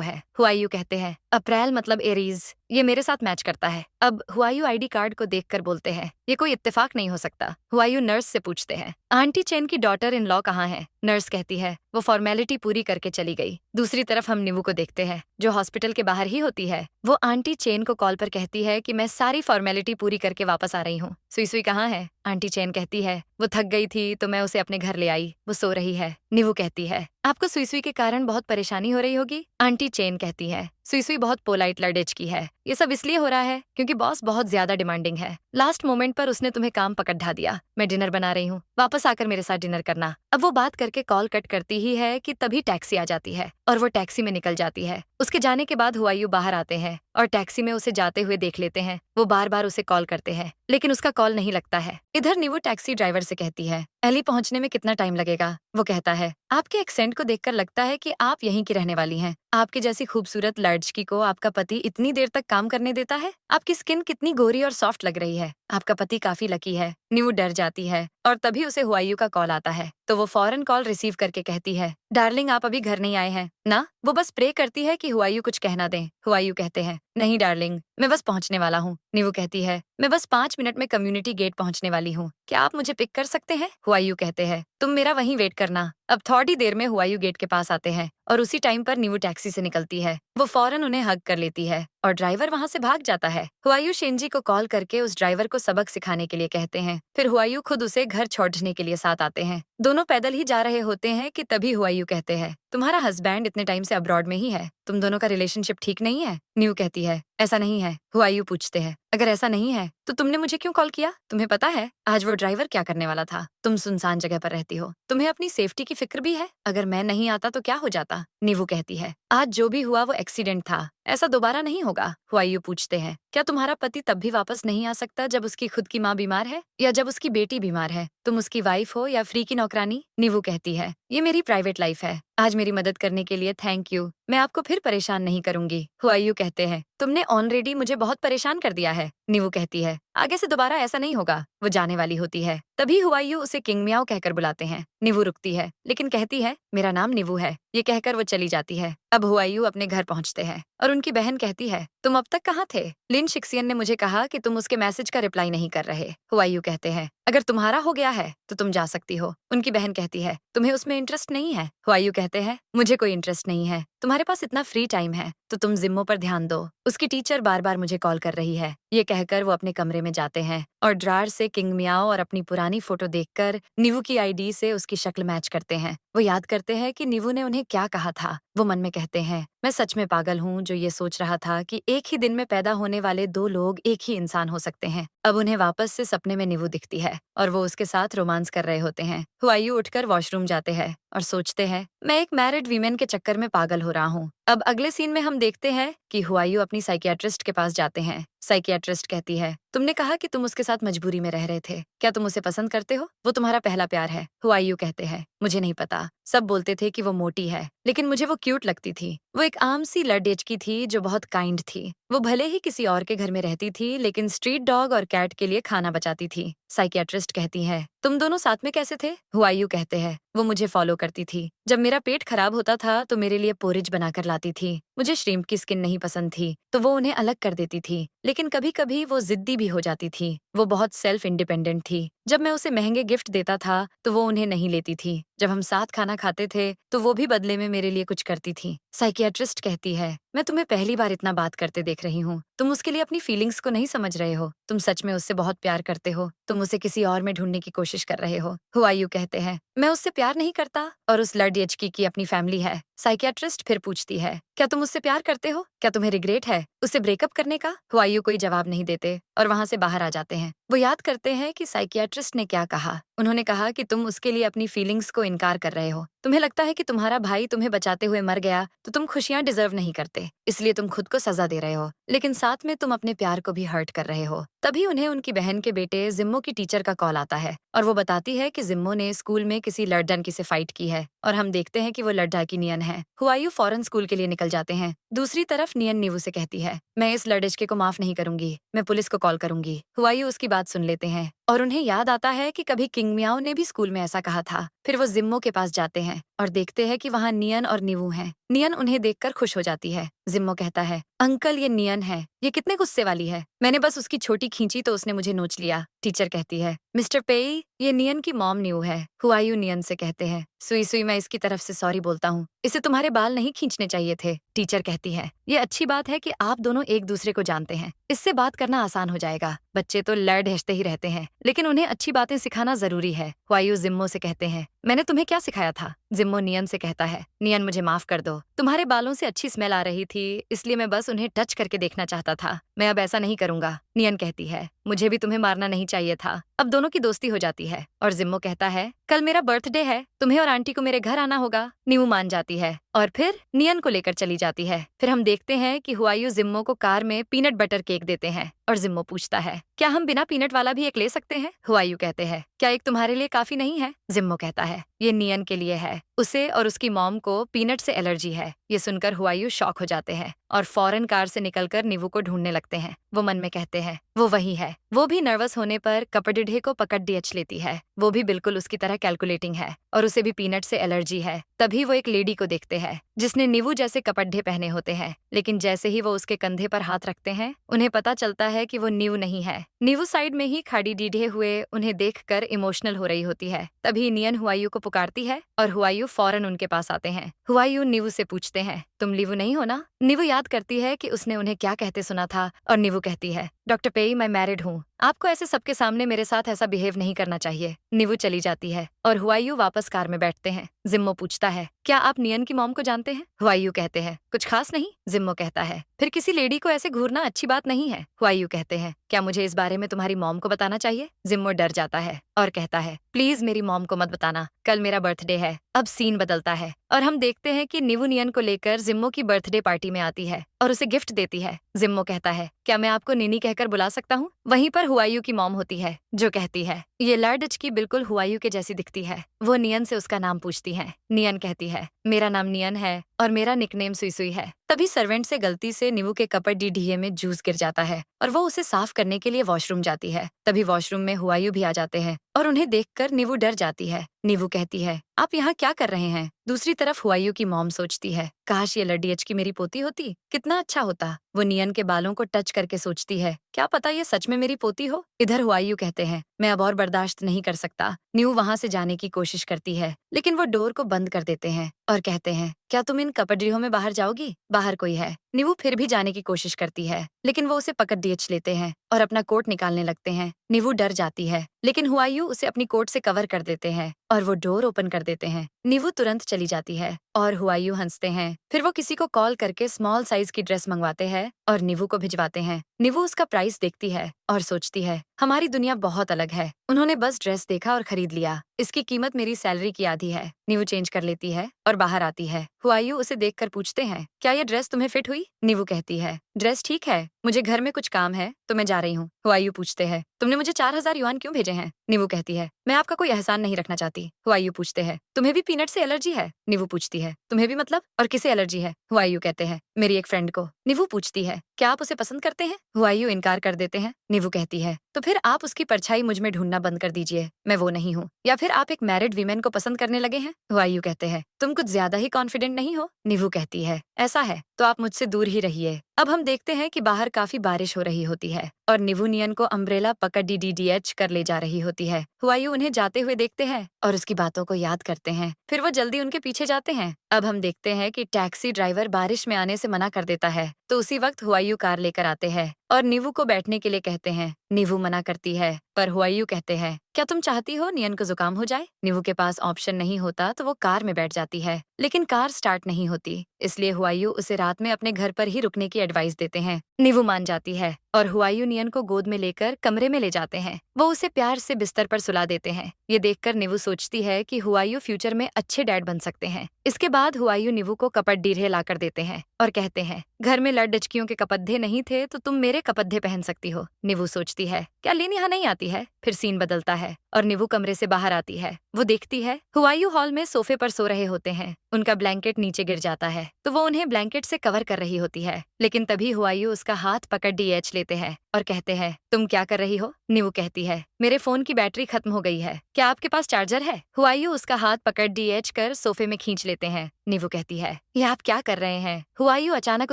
है। हुआयू कहते हैं, अप्रैल मतलब एरीज, ये मेरे साथ मैच करता है। अब हुआयू आईडी कार्ड को देखकर बोलते हैं, ये कोई इत्तेफाक नहीं हो सकता। हुआयू नर्स से पूछते हैं, आंटी चेन की डॉटर इन लॉ कहाँ है? नर्स कहती है, वो फॉर्मेलिटी पूरी करके चली गई। दूसरी तरफ हम नीवू को देखते हैं, जो हॉस्पिटल के बाहर ही होती है। वो आंटी चेन को कॉल पर कहती है कि मैं सारी फॉर्मेलिटी पूरी करके वापस आ रही हूँ। सुई सुई कहाँ है? आंटी चेन कहती है, वो थक गई थी तो मैं उसे अपने घर ले आई, वो सो रही है। नीवू कहती है, आपको सुई सुई के कारण बहुत परेशानी हो रही होगी। आंटी चेन कहती है, सुई सुई बहुत पोलाइट लड़ेच की है, ये सब इसलिए हो रहा है क्योंकि बॉस बहुत ज्यादा डिमांडिंग है। लास्ट मोमेंट पर उसने तुम्हें काम पकड़ ढा दिया। मैं डिनर बना रही हूँ, वापस आकर मेरे साथ डिनर करना। अब वो बात करके कॉल कट करती ही है कि तभी टैक्सी आ जाती है और वो टैक्सी में निकल जाती है। उसके जाने के बाद हुआयू बाहर आते हैं और टैक्सी में उसे जाते हुए देख लेते हैं। वो बार बार उसे कॉल करते हैं, लेकिन उसका कॉल नहीं लगता है। इधर नीवू टैक्सी ड्राइवर से कहती है, एली पहुंचने में कितना टाइम लगेगा? वो कहता है, आपके एक्सेंट को देखकर लगता है कि आप यहीं की रहने वाली हैं। आपके जैसी खूबसूरत लड़की को आपका पति इतनी देर तक काम करने देता है? आपकी स्किन कितनी गोरी और सॉफ्ट लग रही है। आपका पति काफी लकी है। नीवू डर जाती है और तभी उसे हुआयू का कॉल आता है, तो वो फौरन कॉल रिसीव करके कहती है, डार्लिंग आप अभी घर नहीं आए हैं ना? वो बस प्रे करती है कि हुआयू कुछ कहना दें। हुआयू कहते हैं, नहीं डार्लिंग, मैं बस पहुंचने वाला हूँ। नीवू कहती है, मैं बस 5 मिनट में कम्युनिटी गेट पहुंचने वाली हूँ, क्या आप मुझे पिक कर सकते हैं? हुआयू कहते हैं, तुम मेरा वहीं वेट करना। अब थोड़ी देर में हुआयू गेट के पास आते हैं और उसी टाइम पर नीवू टैक्सी से निकलती है। वो फौरन उन्हें हग कर लेती है और ड्राइवर वहाँ से भाग जाता है। हुआयू शेनजी को कॉल करके उस ड्राइवर को सबक सिखाने के लिए कहते हैं। फिर हुआयू खुद उसे घर छोड़ने के लिए साथ आते हैं। दोनों पैदल ही जा रहे होते हैं कि तभी हुआयू कहते हैं, तुम्हारा हस्बैंड इतने टाइम से अब्रॉड में ही है, तुम दोनों का रिलेशनशिप ठीक नहीं है? नीवू कहती है, ऐसा नहीं है। हुआयू पूछते हैं, अगर ऐसा नहीं है तो तुमने मुझे क्यों कॉल किया? तुम्हें पता है आज वो ड्राइवर क्या करने वाला था? तुम सुनसान जगह पर रहती हो, तुम्हें अपनी सेफ्टी की फिक्र भी है। अगर मैं नहीं आता तो क्या हो जाता? नीवू कहती है, आज जो भी हुआ वो एक्सीडेंट था, ऐसा दोबारा नहीं होगा। हुआयू पूछते हैं, क्या तुम्हारा पति तब भी वापस नहीं आ सकता जब उसकी खुद की माँ बीमार है या जब उसकी बेटी बीमार है? तुम उसकी वाइफ हो या फ्री की नौकरानी? नीवू कहती है, ये मेरी प्राइवेट लाइफ है। आज मेरी मदद करने के लिए थैंक यू, मैं आपको फिर परेशान नहीं करूंगी। हुआयू कहते हैं, तुमने ऑलरेडी मुझे बहुत परेशान कर दिया है। नीवू कहती है, आगे से दोबारा ऐसा नहीं होगा। वो जाने वाली होती है, तभी हुआयू उसे किंग मियाओ कहकर बुलाते हैं। नीवू रुकती है लेकिन कहती है, मेरा नाम नीवू है। ये कहकर वो चली जाती है। अब हुआयू अपने घर पहुंचते हैं और उनकी बहन कहती है, तुम अब तक कहाँ थे? लिन शिक्सियन ने मुझे कहा कि तुम उसके मैसेज का रिप्लाई नहीं कर रहे। हुआयू कहते हैं, अगर तुम्हारा हो गया है तो तुम जा सकती हो। उनकी बहन कहती है, तुम्हें उसमें इंटरेस्ट नहीं है? हुआयू कहते हैं, मुझे कोई इंटरेस्ट नहीं है, तुम्हारे पास इतना फ्री टाइम है तो तुम जिम्मों पर ध्यान दो। उसकी टीचर बार बार मुझे कॉल कर रही है। ये कहकर वो अपने कमरे में जाते हैं और ड्रार से किंग मियाओ और अपनी पुरानी फोटो देखकर नीवू की आईडी से उसकी शक्ल मैच करते हैं। वो याद करते हैं कि नीवू ने उन्हें क्या कहा था। वो मन में कहते हैं, मैं सच में पागल हूँ जो ये सोच रहा था कि एक ही दिन में पैदा होने वाले 2 लोग एक ही इंसान हो सकते हैं। अब उन्हें वापस से सपने में नीवू दिखती है और वो उसके साथ रोमांस कर रहे होते हैं। हुआयू उठकर वॉशरूम जाते हैं और सोचते हैं, मैं एक मैरिड वीमेन के चक्कर में पागल हो रहा हूँ। अब अगले सीन में हम देखते हैं कि हुआयू अपनी साइकियाट्रिस्ट के पास जाते हैं। साइकियाट्रिस्ट कहती है, तुमने कहा कि तुम उसके साथ मजबूरी में रह रहे थे, क्या तुम उसे पसंद करते हो? वो तुम्हारा पहला प्यार है। हुआयू कहते हैं, मुझे नहीं पता, सब बोलते थे कि वो मोटी है लेकिन मुझे वो क्यूट लगती थी। वो एक आम सी लड़डेचकी थी जो बहुत काइंड थी। वो भले ही किसी और के घर में रहती थी लेकिन स्ट्रीट डॉग और कैट के लिए खाना बचाती थी। साइकियाट्रिस्ट कहती है, तुम दोनों साथ में कैसे थे? हुआयू कहते हैं, वो मुझे फॉलो करती थी। जब मेरा पेट खराब होता था तो मेरे लिए पोरिज बनाकर लाती थी। मुझे श्रिम्प की स्किन नहीं पसंद थी तो वो उन्हें अलग कर देती थी, लेकिन कभी कभी वो जिद्दी भी हो जाती थी। वो बहुत सेल्फ इंडिपेंडेंट थी। जब मैं उसे महंगे गिफ्ट देता था तो वो उन्हें नहीं लेती थी। जब हम साथ खाना खाते थे तो वो भी बदले में मेरे लिए कुछ करती थी। साइकियाट्रिस्ट कहती है, मैं तुम्हें पहली बार इतना बात करते देख रही हूँ। तुम उसके लिए अपनी फीलिंग्स को नहीं समझ रहे हो। तुम सच में उससे बहुत प्यार करते हो। तुम उसे किसी और में ढूंढने की कोशिश कर रहे हो। हुआयू कहते हैं, मैं उससे प्यार नहीं करता और उस लड़यचकी की अपनी फैमिली है। साइकियाट्रिस्ट फिर पूछती है, क्या तुम उससे प्यार करते हो? क्या तुम्हें रिग्रेट है उससे ब्रेकअप करने का? हुआयू कोई जवाब नहीं देते और वहां से बाहर आ जाते हैं। वो याद करते हैं कि साइकियाट्रिस्ट ने क्या कहा। उन्होंने कहा कि तुम उसके लिए अपनी फीलिंग्स को इनकार कर रहे हो। तुम्हें लगता है कि तुम्हारा भाई तुम्हें बचाते हुए मर गया तो तुम खुशियां डिजर्व नहीं करते, इसलिए तुम खुद को सजा दे रहे हो, लेकिन साथ में तुम अपने प्यार को भी हर्ट कर रहे हो। तभी उन्हें उनकी बहन के बेटे जिम्मो की टीचर का कॉल आता है और वो बताती है कि जिम्मो ने स्कूल में किसी लड़की से फाइट की है और हम देखते हैं कि वो लड़की नियन है। हुआयू फौरन स्कूल के लिए निकल जाते हैं। दूसरी तरफ नियन नीवू से कहती है, मैं इस लड़के को माफ नहीं करूंगी, मैं पुलिस को कॉल करूंगी। हुआयू उसकी बात सुन लेते हैं और उन्हें याद आता है कि कभी किंग मियाओ ने भी स्कूल में ऐसा कहा था। फिर वो जिम्मो के पास जाते हैं और देखते हैं कि वहाँ नियन और नीवू हैं। नियन उन्हें देखकर खुश हो जाती है। जिम्मो कहता है, अंकल ये नियन है, ये कितने गुस्से वाली है। मैंने बस उसकी छोटी खींची तो उसने मुझे नोच लिया। टीचर कहती है, मिस्टर पेई, ये नियन की मॉम न्यू है। हुआयू नियन से कहते हैं, सुई सुई मैं इसकी तरफ से सॉरी बोलता हूँ, इसे तुम्हारे बाल नहीं खींचने चाहिए थे। टीचर कहती है, ये अच्छी बात है कि आप दोनों एक दूसरे को जानते हैं, इससे बात करना आसान हो जाएगा। बच्चे तो लड़ ढेसते ही रहते हैं, लेकिन उन्हें अच्छी बातें सिखाना जरूरी है। हुआयू जिम्मो से कहते हैं, मैंने तुम्हें क्या सिखाया था? जिम्मो नियन से कहता है, नियन मुझे माफ कर दो, तुम्हारे बालों से अच्छी स्मेल आ रही थी, इसलिए मैं बस उन्हें टच करके देखना चाहता था। मैं अब ऐसा नहीं करूंगा। नियन कहती है, मुझे भी तुम्हें मारना नहीं चाहिए था। अब दोनों की दोस्ती हो जाती है और जिम्मो कहता है, कल मेरा बर्थडे है, तुम्हें और आंटी को मेरे घर आना होगा। नीवू मान जाती है और फिर नियन को लेकर चली जाती है। फिर हम देखते हैं कि हुआयू जिम्मो को कार में पीनट बटर केक देते हैं और जिम्मो पूछता है, क्या हम बिना पीनट वाला भी एक ले सकते हैं? हुआयू कहते हैं, क्या एक तुम्हारे लिए काफी नहीं है? जिम्मो कहता है, ये नियन के लिए है, उसे और उसकी मॉम को पीनट से एलर्जी है। ये सुनकर हुआयू शॉक हो जाते हैं और फौरन कार से निकलकर नीवू को ढूंढने लगते हैं। वो मन में कहते हैं, वो वही है। वो भी नर्वस होने पर कपडिढे को पकड़ डीएच लेती है। वो भी बिल्कुल उसकी तरह कैलकुलेटिंग है और उसे भी पीनट से एलर्जी है। तभी वो एक लेडी को देखते हैं जिसने नीवू जैसे कपड़े पहने होते हैं, लेकिन जैसे ही वो उसके कंधे पर हाथ रखते हैं उन्हें पता चलता है कि वो नीवू नहीं है। नीवू साइड में ही खड़ी डीढ़े हुए उन्हें देखकर इमोशनल हो रही होती है। तभी नियन हुआयू को पुकारती है और हुआयू फौरन उनके पास आते हैं। हुआयू नीवू से पूछते हैं, तुम नीवू नहीं हो ना? नीवू याद करती है कि उसने उन्हें क्या कहते सुना था और नीवू कहती है, डॉक्टर पेई मैं मैरिड हूँ, आपको ऐसे सबके सामने मेरे साथ ऐसा बिहेव नहीं करना चाहिए। नीवू चली जाती है और हुआयू वापस कार में बैठते हैं। जिम्मो पूछता है, क्या आप नियन की मॉम को जानते हैं? हुआयू कहते हैं, कुछ खास नहीं। जिम्मो कहता है, फिर किसी लेडी को ऐसे घूरना अच्छी बात नहीं है। हुआयू कहते हैं, क्या मुझे इस बारे में तुम्हारी मॉम को बताना चाहिए? जिम्मो डर जाता है और कहता है, प्लीज मेरी मॉम को मत बताना, कल मेरा बर्थडे है। अब सीन बदलता है और हम देखते हैं कि नीवू नियन को लेकर जिम्मो की बर्थडे पार्टी में आती है और उसे गिफ्ट देती है। जिम्मो कहता है, क्या मैं आपको नीनी कहकर बुला सकता हूँ? वहीं पर हुआयू की मॉम होती है जो कहती है, ये लड़की बिल्कुल हुआयू के जैसी दिखती है। वो नियन से उसका नाम पूछती है। नियन कहती है, मेरा नाम नियन है और मेरा निकनेम सुई सुई है। तभी सर्वेंट से गलती से नीवू के कपड़े ढीए में जूस गिर जाता है और वो उसे साफ करने के लिए वॉशरूम जाती है। तभी वॉशरूम में हुआयू भी आ जाते हैं और उन्हें देखकर नीवू डर जाती है। नीवू कहती है, आप यहाँ क्या कर रहे हैं? दूसरी तरफ हुआयू की मॉम सोचती है, काश ये लड़ीएच की मेरी पोती होती, कितना अच्छा होता। वो नियन के बालों को टच करके सोचती है, क्या पता ये सच में मेरी पोती हो। इधर हुआयू कहते हैं, मैं अब और बर्दाश्त नहीं कर सकता। न्यू वहाँ से जाने की कोशिश करती है लेकिन वो डोर को बंद कर देते हैं और कहते हैं, क्या तुम इन कपड़ियों में बाहर जाओगी? बाहर कोई है। नीवू फिर भी जाने की कोशिश करती है लेकिन वो उसे पकड़ डीएच लेते हैं और अपना कोट निकालने लगते हैं। नीवू डर जाती है लेकिन हुआयू उसे अपनी कोट से कवर कर देते हैं और वो डोर ओपन कर देते हैं। नीवू तुरंत चली जाती है और हुआयू हंसते हैं। फिर वो किसी को कॉल करके स्मॉल साइज की ड्रेस मंगवाते हैं और नीवू को भिजवाते हैं। नीवू उसका प्राइस देखती है और सोचती है, हमारी दुनिया बहुत अलग है। उन्होंने बस ड्रेस देखा और खरीद लिया, इसकी कीमत मेरी सैलरी की आधी है। नीवू चेंज कर लेती है और बाहर आती है। हुआयू उसे देखकर पूछते हैं, क्या ये ड्रेस तुम्हें फिट हुई? नीवू कहती है, ड्रेस ठीक है, मुझे घर में कुछ काम है तो मैं जा रही हूँ। हुआयू पूछते हैं, तुमने मुझे 4000 युआन क्यों भेजे हैं? नीवू कहती है, मैं आपका कोई एहसान नहीं रखना चाहती। हुआयू पूछते हैं, तुम्हें भी पीनट से एलर्जी है? नीवू पूछती है, तुम्हें भी मतलब? और किसे एलर्जी है? हुआयू कहते हैं, मेरी एक फ्रेंड को। नीवू पूछती है, क्या आप उसे पसंद करते हैं? हुआयू इनकार कर देते हैं। नीवू कहती है, तो फिर आप उसकी परछाई मुझ में ढूंढना बंद कर दीजिए, मैं वो नहीं हूँ। या फिर आप एक मैरिड वीमेन को पसंद करने लगे हैं। हुआयू कहते हैं, तुम कुछ ज्यादा ही कॉन्फिडेंट नहीं हो। निवू कहती है, ऐसा है तो आप मुझसे दूर ही रहिए। अब हम देखते हैं कि बाहर काफी बारिश हो रही होती है और निवू नियन को अम्ब्रेला पकड़ डीडीडीएच कर ले जा रही होती है। हुआयू उन्हें जाते हुए देखते हैं और उसकी बातों को याद करते हैं। फिर वो जल्दी उनके पीछे जाते हैं। अब हम देखते हैं कि टैक्सी ड्राइवर बारिश में आने से मना कर देता है, तो उसी वक्त हुआयू कार लेकर आते हैं और निवू को बैठने के लिए कहते हैं। निवू मना करती है, पर हुआयू कहते हैं, क्या तुम चाहती हो नियन को जुकाम हो जाए? निवू के पास ऑप्शन नहीं होता तो वो कार में बैठ जाती है, लेकिन कार स्टार्ट नहीं होती, इसलिए हुआयू उसे रात में अपने घर पर ही रुकने की एडवाइस देते हैं। निवू मान जाती है और हुआयू नियन को गोद में लेकर कमरे में ले जाते हैं। वो उसे प्यार से बिस्तर पर सुला देते हैं। ये देखकर निवू सोचती है कि हुआयू फ्यूचर में अच्छे डैड बन सकते हैं। इसके बाद हुआयू निवू को कपड़े लाकर देते हैं और कहते हैं, घर में लड़डचकियों के कपड़े नहीं थे तो तुम मेरे कपड़े पहन सकती हो। निवू सोचती है, क्या लिन यहाँ नहीं आती है? फिर सीन बदलता है और निवू कमरे से बाहर आती है। वो देखती है हुआयू हॉल में सोफे पर सो रहे होते हैं। उनका ब्लैंकेट नीचे गिर जाता है तो वो उन्हें ब्लैंकेट से कवर कर रही होती है, लेकिन तभी हुआयू उसका हाथ पकड़ डीएच लेते हैं और कहते हैं, तुम क्या कर रही हो? निवू कहती है, मेरे फोन की बैटरी खत्म हो गई है, क्या आपके पास चार्जर है? हुआयू उसका हाथ पकड़ डीएच कर सोफे में खींच लेते हैं। निवू कहती है, ये आप क्या कर रहे हैं? हुआयू अचानक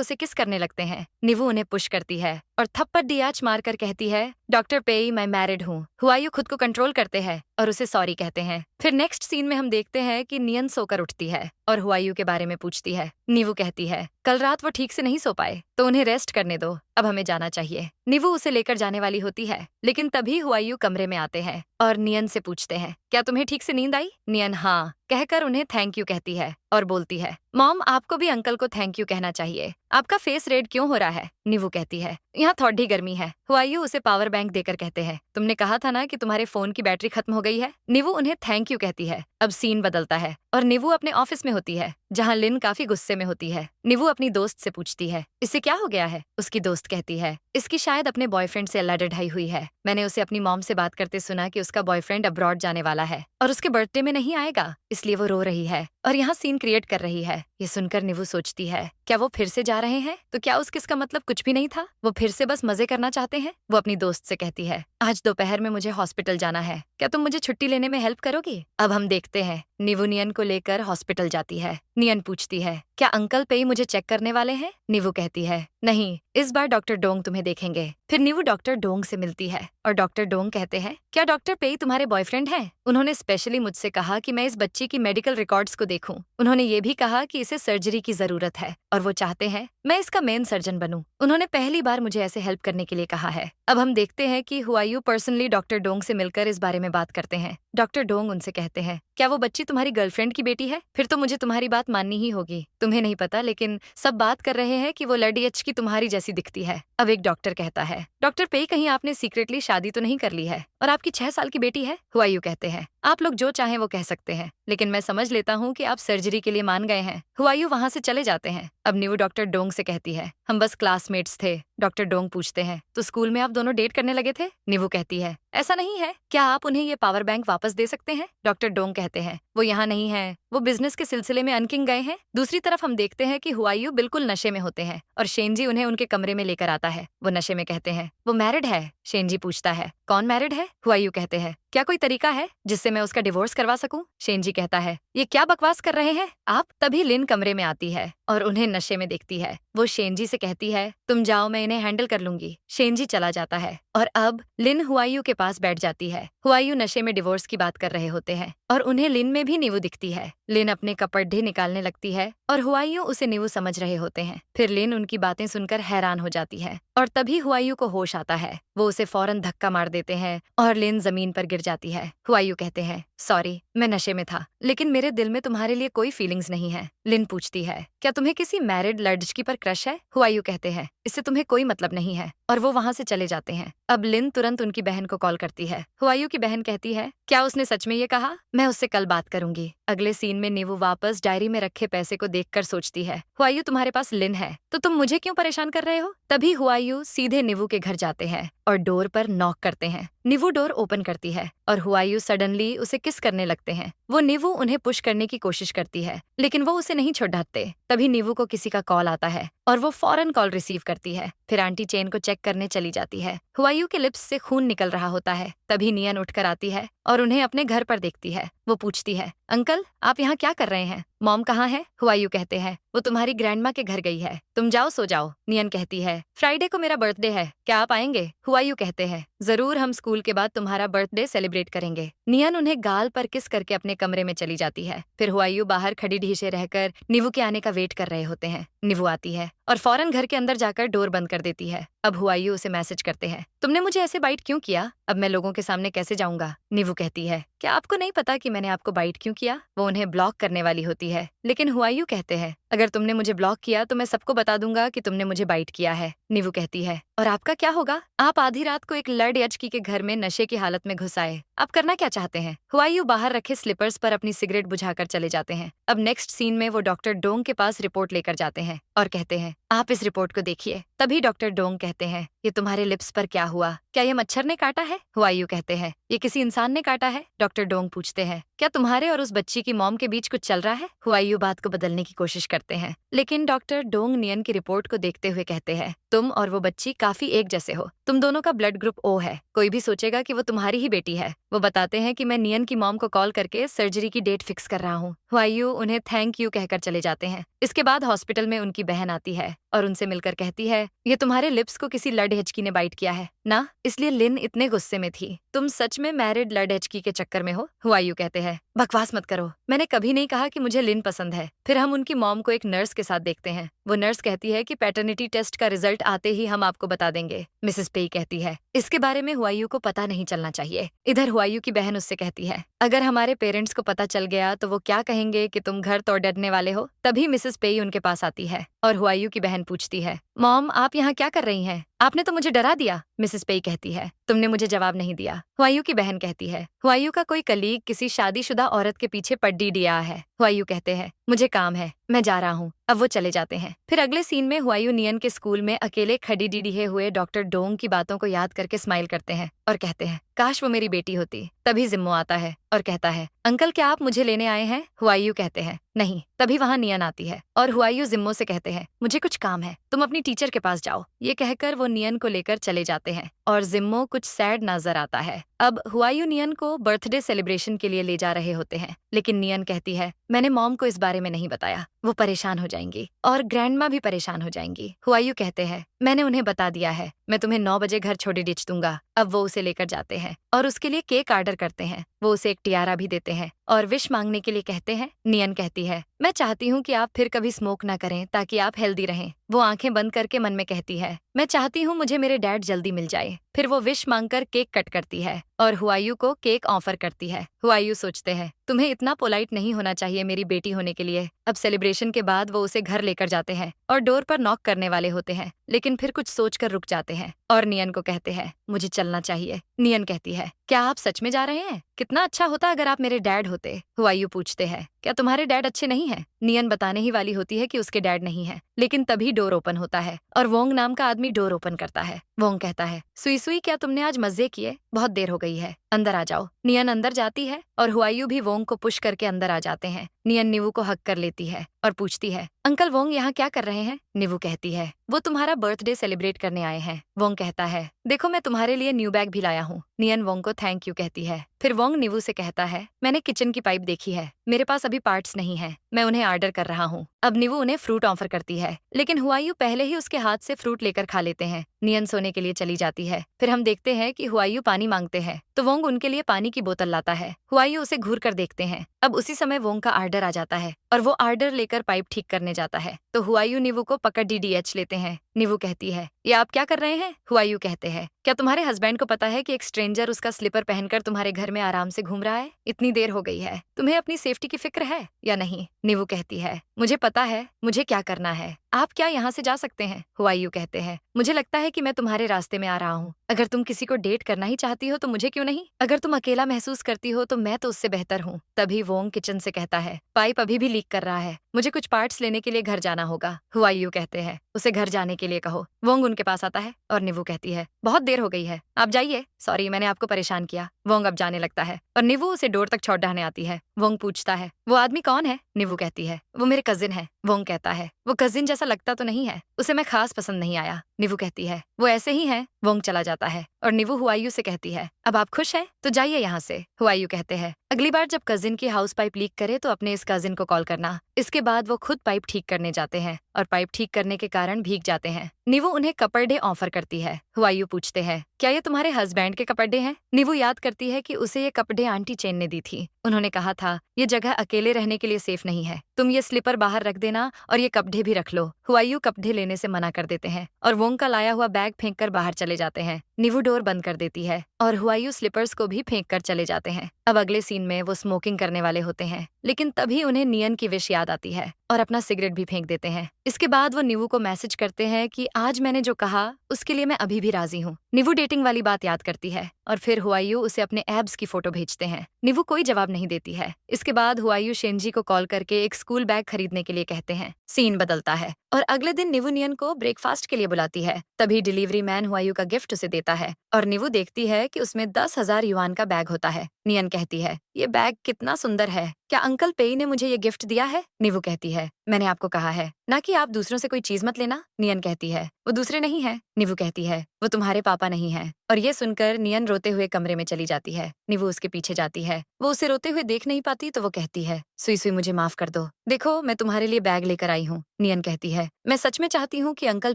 उसे किस करने लगते हैं। निवू उन्हें पुश करती है और थप्पड़ डीएच मारकर कहती है, डॉक्टर पेई मैं मैरिड हूँ। हुआयू खुद को कंट्रोल करते हैं और उसे सॉरी कहते हैं। फिर नेक्स्ट सीन में हम देखते हैं कि नियन सोकर उठती है और हुआयू के बारे में पूछती है। निवू कहती है, कल रात वो ठीक से नहीं सो पाए तो उन्हें रेस्ट करने दो, अब हमें जाना चाहिए। निवू उसे लेकर जाने वाली होती है, लेकिन तभी हुआयू कमरे में आते हैं और नियन से पूछते हैं, क्या तुम्हें ठीक से नींद आई? नियन हाँ कहकर उन्हें थैंक यू कहती है और बोलती है, मॉम आपको भी अंकल को थैंक यू कहना चाहिए। आपका फेस रेड क्यों हो रहा है? निवू कहती है, यहाँ थोड़ी गर्मी है। हुआयू उसे पावर बैंक देकर कहते हैं, तुमने कहा था ना कि तुम्हारे फोन की बैटरी खत्म हो गई है। निवू उन्हें थैंक यू कहती है। अब सीन बदलता है और निवू अपने ऑफिस में होती है, जहाँ लिन काफी गुस्से में होती है। निवू अपनी दोस्त से पूछती है, इससे क्या हो गया है? उसकी दोस्त कहती है, इसकी शायद अपने बॉयफ्रेंड से लड़ाई हुई है। मैंने उसे अपनी मॉम से बात करते सुना कि उसका बॉयफ्रेंड अब्रॉड जाने वाला है और उसके बर्थडे में नहीं आएगा, इसलिए वो रो रही है और यहाँ सीन क्रिएट कर रही है। ये सुनकर निवू सोचती है, क्या वो फिर से जा रहे हैं? तो क्या उस किस का मतलब कुछ भी नहीं था? वो फिर से बस मजे करना चाहते हैं। वो अपनी दोस्त से कहती है, आज दोपहर में मुझे हॉस्पिटल जाना है, क्या तुम मुझे छुट्टी लेने में हेल्प करोगी? अब हम देखते हैं निवू नियन को लेकर हॉस्पिटल जाती है। नियन पूछती है, क्या अंकल पेई मुझे चेक करने वाले हैं? निवू कहती है, नहीं, इस बार डॉक्टर डोंग तुम्हें देखेंगे। फिर निवू डॉक्टर डोंग से मिलती है और डॉक्टर डोंग कहते हैं, क्या डॉक्टर पेई तुम्हारे बॉयफ्रेंड हैं? उन्होंने स्पेशली मुझसे कहा कि मैं इस बच्ची की मेडिकल रिकॉर्ड्स को देखूं। उन्होंने ये भी कहा कि इसे सर्जरी की जरूरत है और वो चाहते हैं मैं इसका मेन सर्जन बनूं। उन्होंने पहली बार मुझे ऐसे हेल्प करने के लिए कहा है। अब हम देखते हैं कि हुआयू पर्सनली डॉक्टर डोंग से मिलकर इस बारे में बात करते हैं। डॉक्टर डोंग उनसे कहते हैं, क्या वो बच्ची तुम्हारी गर्लफ्रेंड की बेटी है? फिर तो मुझे तुम्हारी बात माननी ही होगी। तुम्हें नहीं पता, लेकिन सब बात कर रहे हैं कि वो लड़ी की तुम्हारी जैसी दिखती है। अब एक डॉक्टर कहता है, डॉक्टर पेई कहीं आपने सीक्रेटली शादी तो नहीं कर ली है और आपकी 6 साल की बेटी है? हुआयू कहते हैं, आप लोग जो चाहें वो कह सकते हैं, लेकिन मैं समझ लेता हूँ कि आप सर्जरी के लिए मान गए हैं। हुआयू वहाँ से चले जाते हैं। अब निवू डॉक्टर डोंग से कहती है, हम बस क्लासमेट्स थे। डॉक्टर डोंग पूछते हैं, तो स्कूल में आप दोनों डेट करने लगे थे? निवू कहती है, ऐसा नहीं है, क्या आप उन्हें ये पावर बैंक वापस दे सकते हैं? डॉक्टर डोंग कहते हैं, वो यहाँ नहीं है, वो बिजनेस के सिलसिले में अनकिंग गए हैं। दूसरी तरफ हम देखते हैं कि हुआयू बिल्कुल नशे में होते हैं और शेनजी उन्हें उनके कमरे में लेकर आता है। वो नशे में कहते हैं, वो मैरिड है? शेनजी पूछता है, कौन मैरिड है? हुआयू कहते हैं, क्या कोई तरीका है जिससे मैं उसका डिवोर्स करवा सकूं? शेनजी कहता है, ये क्या बकवास कर रहे हैं आप? तभी लिन कमरे में आती है और उन्हें नशे में देखती है। वो शेनजी से कहती है, तुम जाओ, मैं इन्हें हैंडल कर लूंगी। शेनजी चला जाता है और अब लिन हुआयू के पास बैठ जाती है। हुआयू नशे में डिवोर्स की बात कर रहे होते हैं और उन्हें लिन में भी निवू दिखती है। लिन अपने कपड़े निकालने लगती है और हुआयू उसे निवू समझ रहे होते हैं। फिर लिन उनकी बातें सुनकर हैरान हो जाती है और तभी हुआयू को होश आता है। वो उसे फौरन धक्का मार देते हैं और लिन जमीन पर गिर जाती है। हुआयू कहते हैं, सॉरी, मैं नशे में था, लेकिन मेरे दिल में तुम्हारे लिए कोई फीलिंग्स नहीं है। लिन पूछती है, क्या तुम्हें किसी मैरिड लड़की पर क्रश है? हुआयू कहते हैं, इससे तुम्हें कोई मतलब नहीं है, और वो वहाँ से चले जाते हैं। अब लिन तुरंत उनकी बहन को कॉल करती है। हुआयू की बहन कहती है, क्या उसने सच में ये कहा? मैं उससे कल बात करूंगी। अगले सीन में निवू वापस डायरी में रखे पैसे को देखकर सोचती है, हुआयू तुम्हारे पास लिन है तो तुम मुझे क्यों परेशान कर रहे हो? तभी हुआयू सीधे निवू के घर जाते हैं और डोर पर नॉक करते हैं। निवू डोर ओपन करती है और हुआयू सडनली उसे किस करने लगते हैं। वो निवू उन्हें पुश करने की कोशिश करती है, लेकिन वो उसे नहीं छुड़ाते। तभी निवू को किसी का कॉल आता है और वो फौरन कॉल रिसीव करती है। फिर आंटी चेन को चेक करने चली जाती है। हुआयू के लिप्स से खून निकल रहा होता है। तभी नियन उठकर आती है और उन्हें अपने घर पर देखती है। वो पूछती है, अंकल आप यहाँ क्या कर रहे हैं? मॉम कहाँ है? हुआयू कहते हैं, वो तुम्हारी ग्रैंडमा के घर गई है, तुम जाओ सो जाओ। नियन कहती है, फ्राइडे को मेरा बर्थडे है, क्या आप आएंगे? हुआयू कहते हैं, जरूर, हम स्कूल के बाद तुम्हारा बर्थडे सेलिब्रेट करेंगे। नियन उन्हें गाल पर किस करके अपने कमरे में चली जाती है। फिर हुआयू बाहर खड़ी ढीसे रहकर निवू के आने का वेट कर रहे होते हैं। निवू आती है और फौरन घर के अंदर जाकर डोर बंद कर देती है। अब हुआयू उसे मैसेज करते हैं, तुमने मुझे ऐसे बाइट क्यों किया? अब मैं लोगों के सामने कैसे जाऊंगा? निवू कहती है, क्या आपको नहीं पता कि मैंने आपको बाइट क्यों किया? वो उन्हें ब्लॉक करने वाली होती है, लेकिन हुआयू कहते हैं, अगर तुमने मुझे ब्लॉक किया तो मैं सबको बता दूंगा कि तुमने मुझे बाइट किया है। निवू कहती है, और आपका क्या होगा? आप आधी रात को एक लर्ड यचकी के घर में नशे की हालत में घुस आए, आप करना क्या चाहते हैं? हुआयू बाहर रखे स्लीपर्स पर अपनी सिगरेट बुझाकर चले जाते हैं। अब नेक्स्ट सीन में वो डॉक्टर डोंग के पास रिपोर्ट लेकर जाते हैं और कहते हैं, आप इस रिपोर्ट को देखिए। तभी डॉक्टर डोंग कहते हैं, ये तुम्हारे लिप्स पर क्या हुआ? क्या ये मच्छर ने काटा है? हुआयू कहते हैं, ये किसी इंसान ने काटा है। डॉक्टर डोंग पूछते हैं, क्या तुम्हारे और उस बच्ची की मॉम के बीच कुछ चल रहा है? हुआयू बात को बदलने की कोशिश करते हैं, लेकिन डॉक्टर डोंग नियन की रिपोर्ट को देखते हुए कहते हैं, तुम और वो बच्ची काफी एक जैसे हो, तुम दोनों का ब्लड ग्रुप ओ है, कोई भी सोचेगा कि वो तुम्हारी ही बेटी है। वो बताते हैं कि मैं नियन की मॉम को कॉल करके सर्जरी की डेट फिक्स कर रहा हूँ। हुआयू उन्हें थैंक यू कहकर चले जाते हैं। इसके बाद हॉस्पिटल में उनकी बहन आती है और उनसे मिलकर कहती है, ये तुम्हारे लिप्स को किसी लड हिचकी ने बाइट किया है ना, इसलिए लिन इतने गुस्से में थी। तुम सच में मैरिड लड हिचकी के चक्कर में हो? हुआयू कहते हैं, बकवास मत करो, मैंने कभी नहीं कहा कि मुझे लिन पसंद है। फिर हम उनकी मॉम को एक नर्स के साथ देखते हैं। वो नर्स कहती है कि पैटर्निटी टेस्ट का रिजल्ट आते ही हम आपको बता देंगे। मिसेस पेई कहती है, इसके बारे में हुआयू को पता नहीं चलना चाहिए। इधर हुआयू की बहन उससे कहती है, अगर हमारे पेरेंट्स को पता चल गया तो वो क्या कहेंगे कि तुम घर तोड़ डरने वाले हो। तभी मिसेस पेई उनके पास आती है और हुआयू की बहन पूछती है, मॉम आप यहाँ क्या कर रही हैं? आपने तो मुझे डरा दिया। मिसेस पेई कहती है, तुमने मुझे जवाब नहीं दिया। हुआयू की बहन कहती है, हुआयू का कोई कलीग किसी शादीशुदा औरत के पीछे पड्डी दिया है। हुआयू कहते हैं, मुझे काम है, मैं जा रहा हूँ। अब वो चले जाते हैं। फिर अगले सीन में हुआयू नियन के स्कूल में अकेले खड़ी डीडीहे हुए डॉक्टर डोंग की बातों को याद करके स्माइल करते हैं और कहते हैं, काश वो मेरी बेटी होती। तभी जिम्मो आता है और कहता है, अंकल क्या आप मुझे लेने आए हैं? हुआयू कहते हैं, नहीं। तभी वहाँ नियन आती है और हुआयू जिम्मो से कहते हैं, मुझे कुछ काम है, तुम अपनी टीचर के पास जाओ। ये कहकर वो नियन को लेकर चले जाते हैं और जिम्मो कुछ सैड नजर आता है। अब हुआयू नियन को बर्थडे सेलिब्रेशन के लिए ले जा रहे होते हैं, लेकिन नियन कहती है, मैंने मॉम को इस बारे में नहीं बताया, वो परेशान हो जाएंगी और ग्रैंडमा भी परेशान हो जाएंगी। हुआयू कहते हैं, मैंने उन्हें बता दिया है, मैं तुम्हें 9 बजे घर छोड़ी डिच दूंगा। अब वो उसे लेकर जाते हैं और उसके लिए केक ऑर्डर करते हैं। वो उसे एक टियारा भी देते हैं और विश मांगने के लिए कहते हैं। नियन कहती है, मैं चाहती हूँ कि आप फिर कभी स्मोक ना करें ताकि आप हेल्दी रहें। वो आंखें बंद करके मन में कहती है, मैं चाहती हूँ मुझे मेरे डैड जल्दी मिल जाए। फिर वो विश मांगकर केक कट करती है और हुआयू को केक ऑफर करती है। हुआयू सोचते हैं, तुम्हें इतना पोलाइट नहीं होना चाहिए मेरी बेटी होने के लिए। अब सेलिब्रेशन के बाद वो उसे घर लेकर जाते हैं और डोर पर नॉक करने वाले होते हैं, लेकिन फिर कुछ सोचकर रुक जाते हैं और नियन को कहते हैं, मुझे चलना चाहिए। नियन कहती है, क्या आप सच में जा रहे हैं? कितना अच्छा होता अगर आप मेरे डैड होते। हुआयू पूछते हैं, क्या तुम्हारे डैड अच्छे नहीं हैं? नियन बताने ही वाली होती है कि उसके डैड नहीं है, लेकिन तभी डोर ओपन होता है और वोंग नाम का आदमी डोर ओपन करता है। वोंग कहता है, सुई सुई क्या तुमने आज मजे किए? बहुत देर हो गई है, अंदर आ जाओ। नियन अंदर जाती है और हुआयू भी वोंग को पुश करके अंदर आ जाते हैं। नियन निवू को हक कर लेती है और पूछती है, अंकल वोंग यहाँ क्या कर रहे हैं? निवू कहती है, वो तुम्हारा बर्थडे सेलिब्रेट करने आए हैं। वोंग कहता है, देखो मैं तुम्हारे लिए न्यू बैग भी लाया हूँ। नियन वोंग को थैंक यू कहती है। फिर वोंग निवू से कहता है, मैंने किचन की पाइप देखी है, मेरे पास अभी पार्ट्स नहीं है, मैं उन्हें ऑर्डर कर रहा हूँ। अब निवू उन्हें फ्रूट ऑफर करती है, लेकिन हुआयू पहले ही उसके हाथ से फ्रूट लेकर खा लेते हैं। नियन सोने के लिए चली जाती है। फिर हम देखते हैं कि हुआयू पानी मांगते हैं तो वोंग उनके लिए पानी की बोतल लाता है। हुआयू उसे घूर कर देखते हैं। अब उसी समय वोंग का ऑर्डर आ जाता है और वो ऑर्डर लेकर पाइप ठीक करने जाता है तो हुआयू निवू को पकड़ डीडीएच लेते हैं। निवू कहती है, ये आप क्या कर रहे हैं? हुआयू कहते हैं, क्या तुम्हारे हस्बैंड को पता है कि एक स्ट्रेंजर उसका स्लीपर पहनकर तुम्हारे घर में आराम से घूम रहा है? इतनी देर हो गई है, तुम्हें अपनी सेफ्टी की फिक्र है या नहीं? निवू कहती है, मुझे पता है मुझे क्या करना है, आप क्या यहाँ से जा सकते हैं? हुआयू कहते हैं, मुझे लगता है कि मैं तुम्हारे रास्ते में आ रहा हूँ। अगर तुम किसी को डेट करना ही चाहती हो तो मुझे क्यों नहीं? अगर तुम अकेला महसूस करती हो तो मैं तो उससे बेहतर हूँ। तभी वोंग किचन से कहता है, पाइप अभी भी लीक कर रहा है, मुझे कुछ पार्ट्स लेने के लिए घर जाना होगा। हुआयू कहते हैं, उसे घर जाने के लिए कहो। वोंग उनके पास आता है और निवू कहती है, बहुत देर हो गई है, आप जाइए। सॉरी, मैंने आपको परेशान किया। वोंग अब जाने लगता है और निवू उसे डोर तक छोड़ने आती है। वोंग पूछता है, वो आदमी कौन है? निवू कहती है, वो मेरे कजिन है। वोंग कहता है, वो कजिन जैसा लगता तो नहीं है, उसे मैं खास पसंद नहीं आया। निवू कहती है, वो ऐसे ही है। वोंग चला जाता है और निवू हुआयू से कहती है, अब आप खुश हैं तो जाइए यहाँ से। हुआयू कहते हैं, अगली बार जब कजिन की हाउस पाइप लीक करे तो अपने इस कजिन को कॉल करना। इसके बाद वो खुद पाइप ठीक करने जाते हैं और पाइप ठीक करने के कारण भीग जाते हैं। निवू उन्हें कपड़े ऑफर करती है। हुआयू पूछते हैं, क्या ये तुम्हारे हस्बैंड के कपड़े हैं? निवू याद करती है कि उसे ये कपड़े आंटी चेन ने दी थी। उन्होंने कहा था, ये जगह अकेले रहने के लिए सेफ नहीं है, तुम ये स्लीपर बाहर रख देना और ये कपड़े भी रख लो। हुआयू कपड़े लेने से मना कर देते हैं और वोंग का लाया हुआ बैग फेंक कर बाहर चले जाते हैं। निवू डोर बंद कर देती है और हुआयू स्लीपर्स को भी फेंक कर चले जाते हैं। अब अगले सीन में वो स्मोकिंग करने वाले होते हैं, लेकिन तभी उन्हें नियन की विश याद आती है और अपना सिगरेट भी फेंक देते हैं। इसके बाद वो निवू को मैसेज करते हैं कि आज मैंने जो कहा उसके लिए मैं अभी भी राजी हूँ। निवू डेटिंग वाली बात याद करती है और फिर हुआयू उसे अपने एब्स की फोटो भेजते हैं। निवू कोई जवाब नहीं देती है। इसके बाद हुआयू शेंजी को कॉल करके एक स्कूल बैग खरीदने के लिए कहते हैं। सीन बदलता है और अगले दिन निवू नियन को ब्रेकफास्ट के लिए बुलाती है। तभी डिलीवरी मैन हुआयू का गिफ्ट उसे देता है और निवू देखती है कि उसमें 10,000 युआन का बैग होता है। नियन कहती है, ये बैग कितना सुंदर है, क्या अंकल पेई ने मुझे ये गिफ्ट दिया है? निवू कहती है, मैंने आपको कहा है ना कि आप दूसरों से कोई चीज मत लेना। नियन कहती है, वो दूसरे नहीं है। निवू कहती है, वो तुम्हारे पापा नहीं है। और ये सुनकर नियन रोते हुए कमरे में चली जाती है। निवू उसके पीछे जाती है। वो उसे रोते हुए देख नहीं पाती तो वो कहती है, सुई सुई मुझे माफ कर दो, देखो मैं तुम्हारे लिए बैग लेकर आई हूँ। नियन कहती है, मैं सच में चाहती हूँ कि अंकल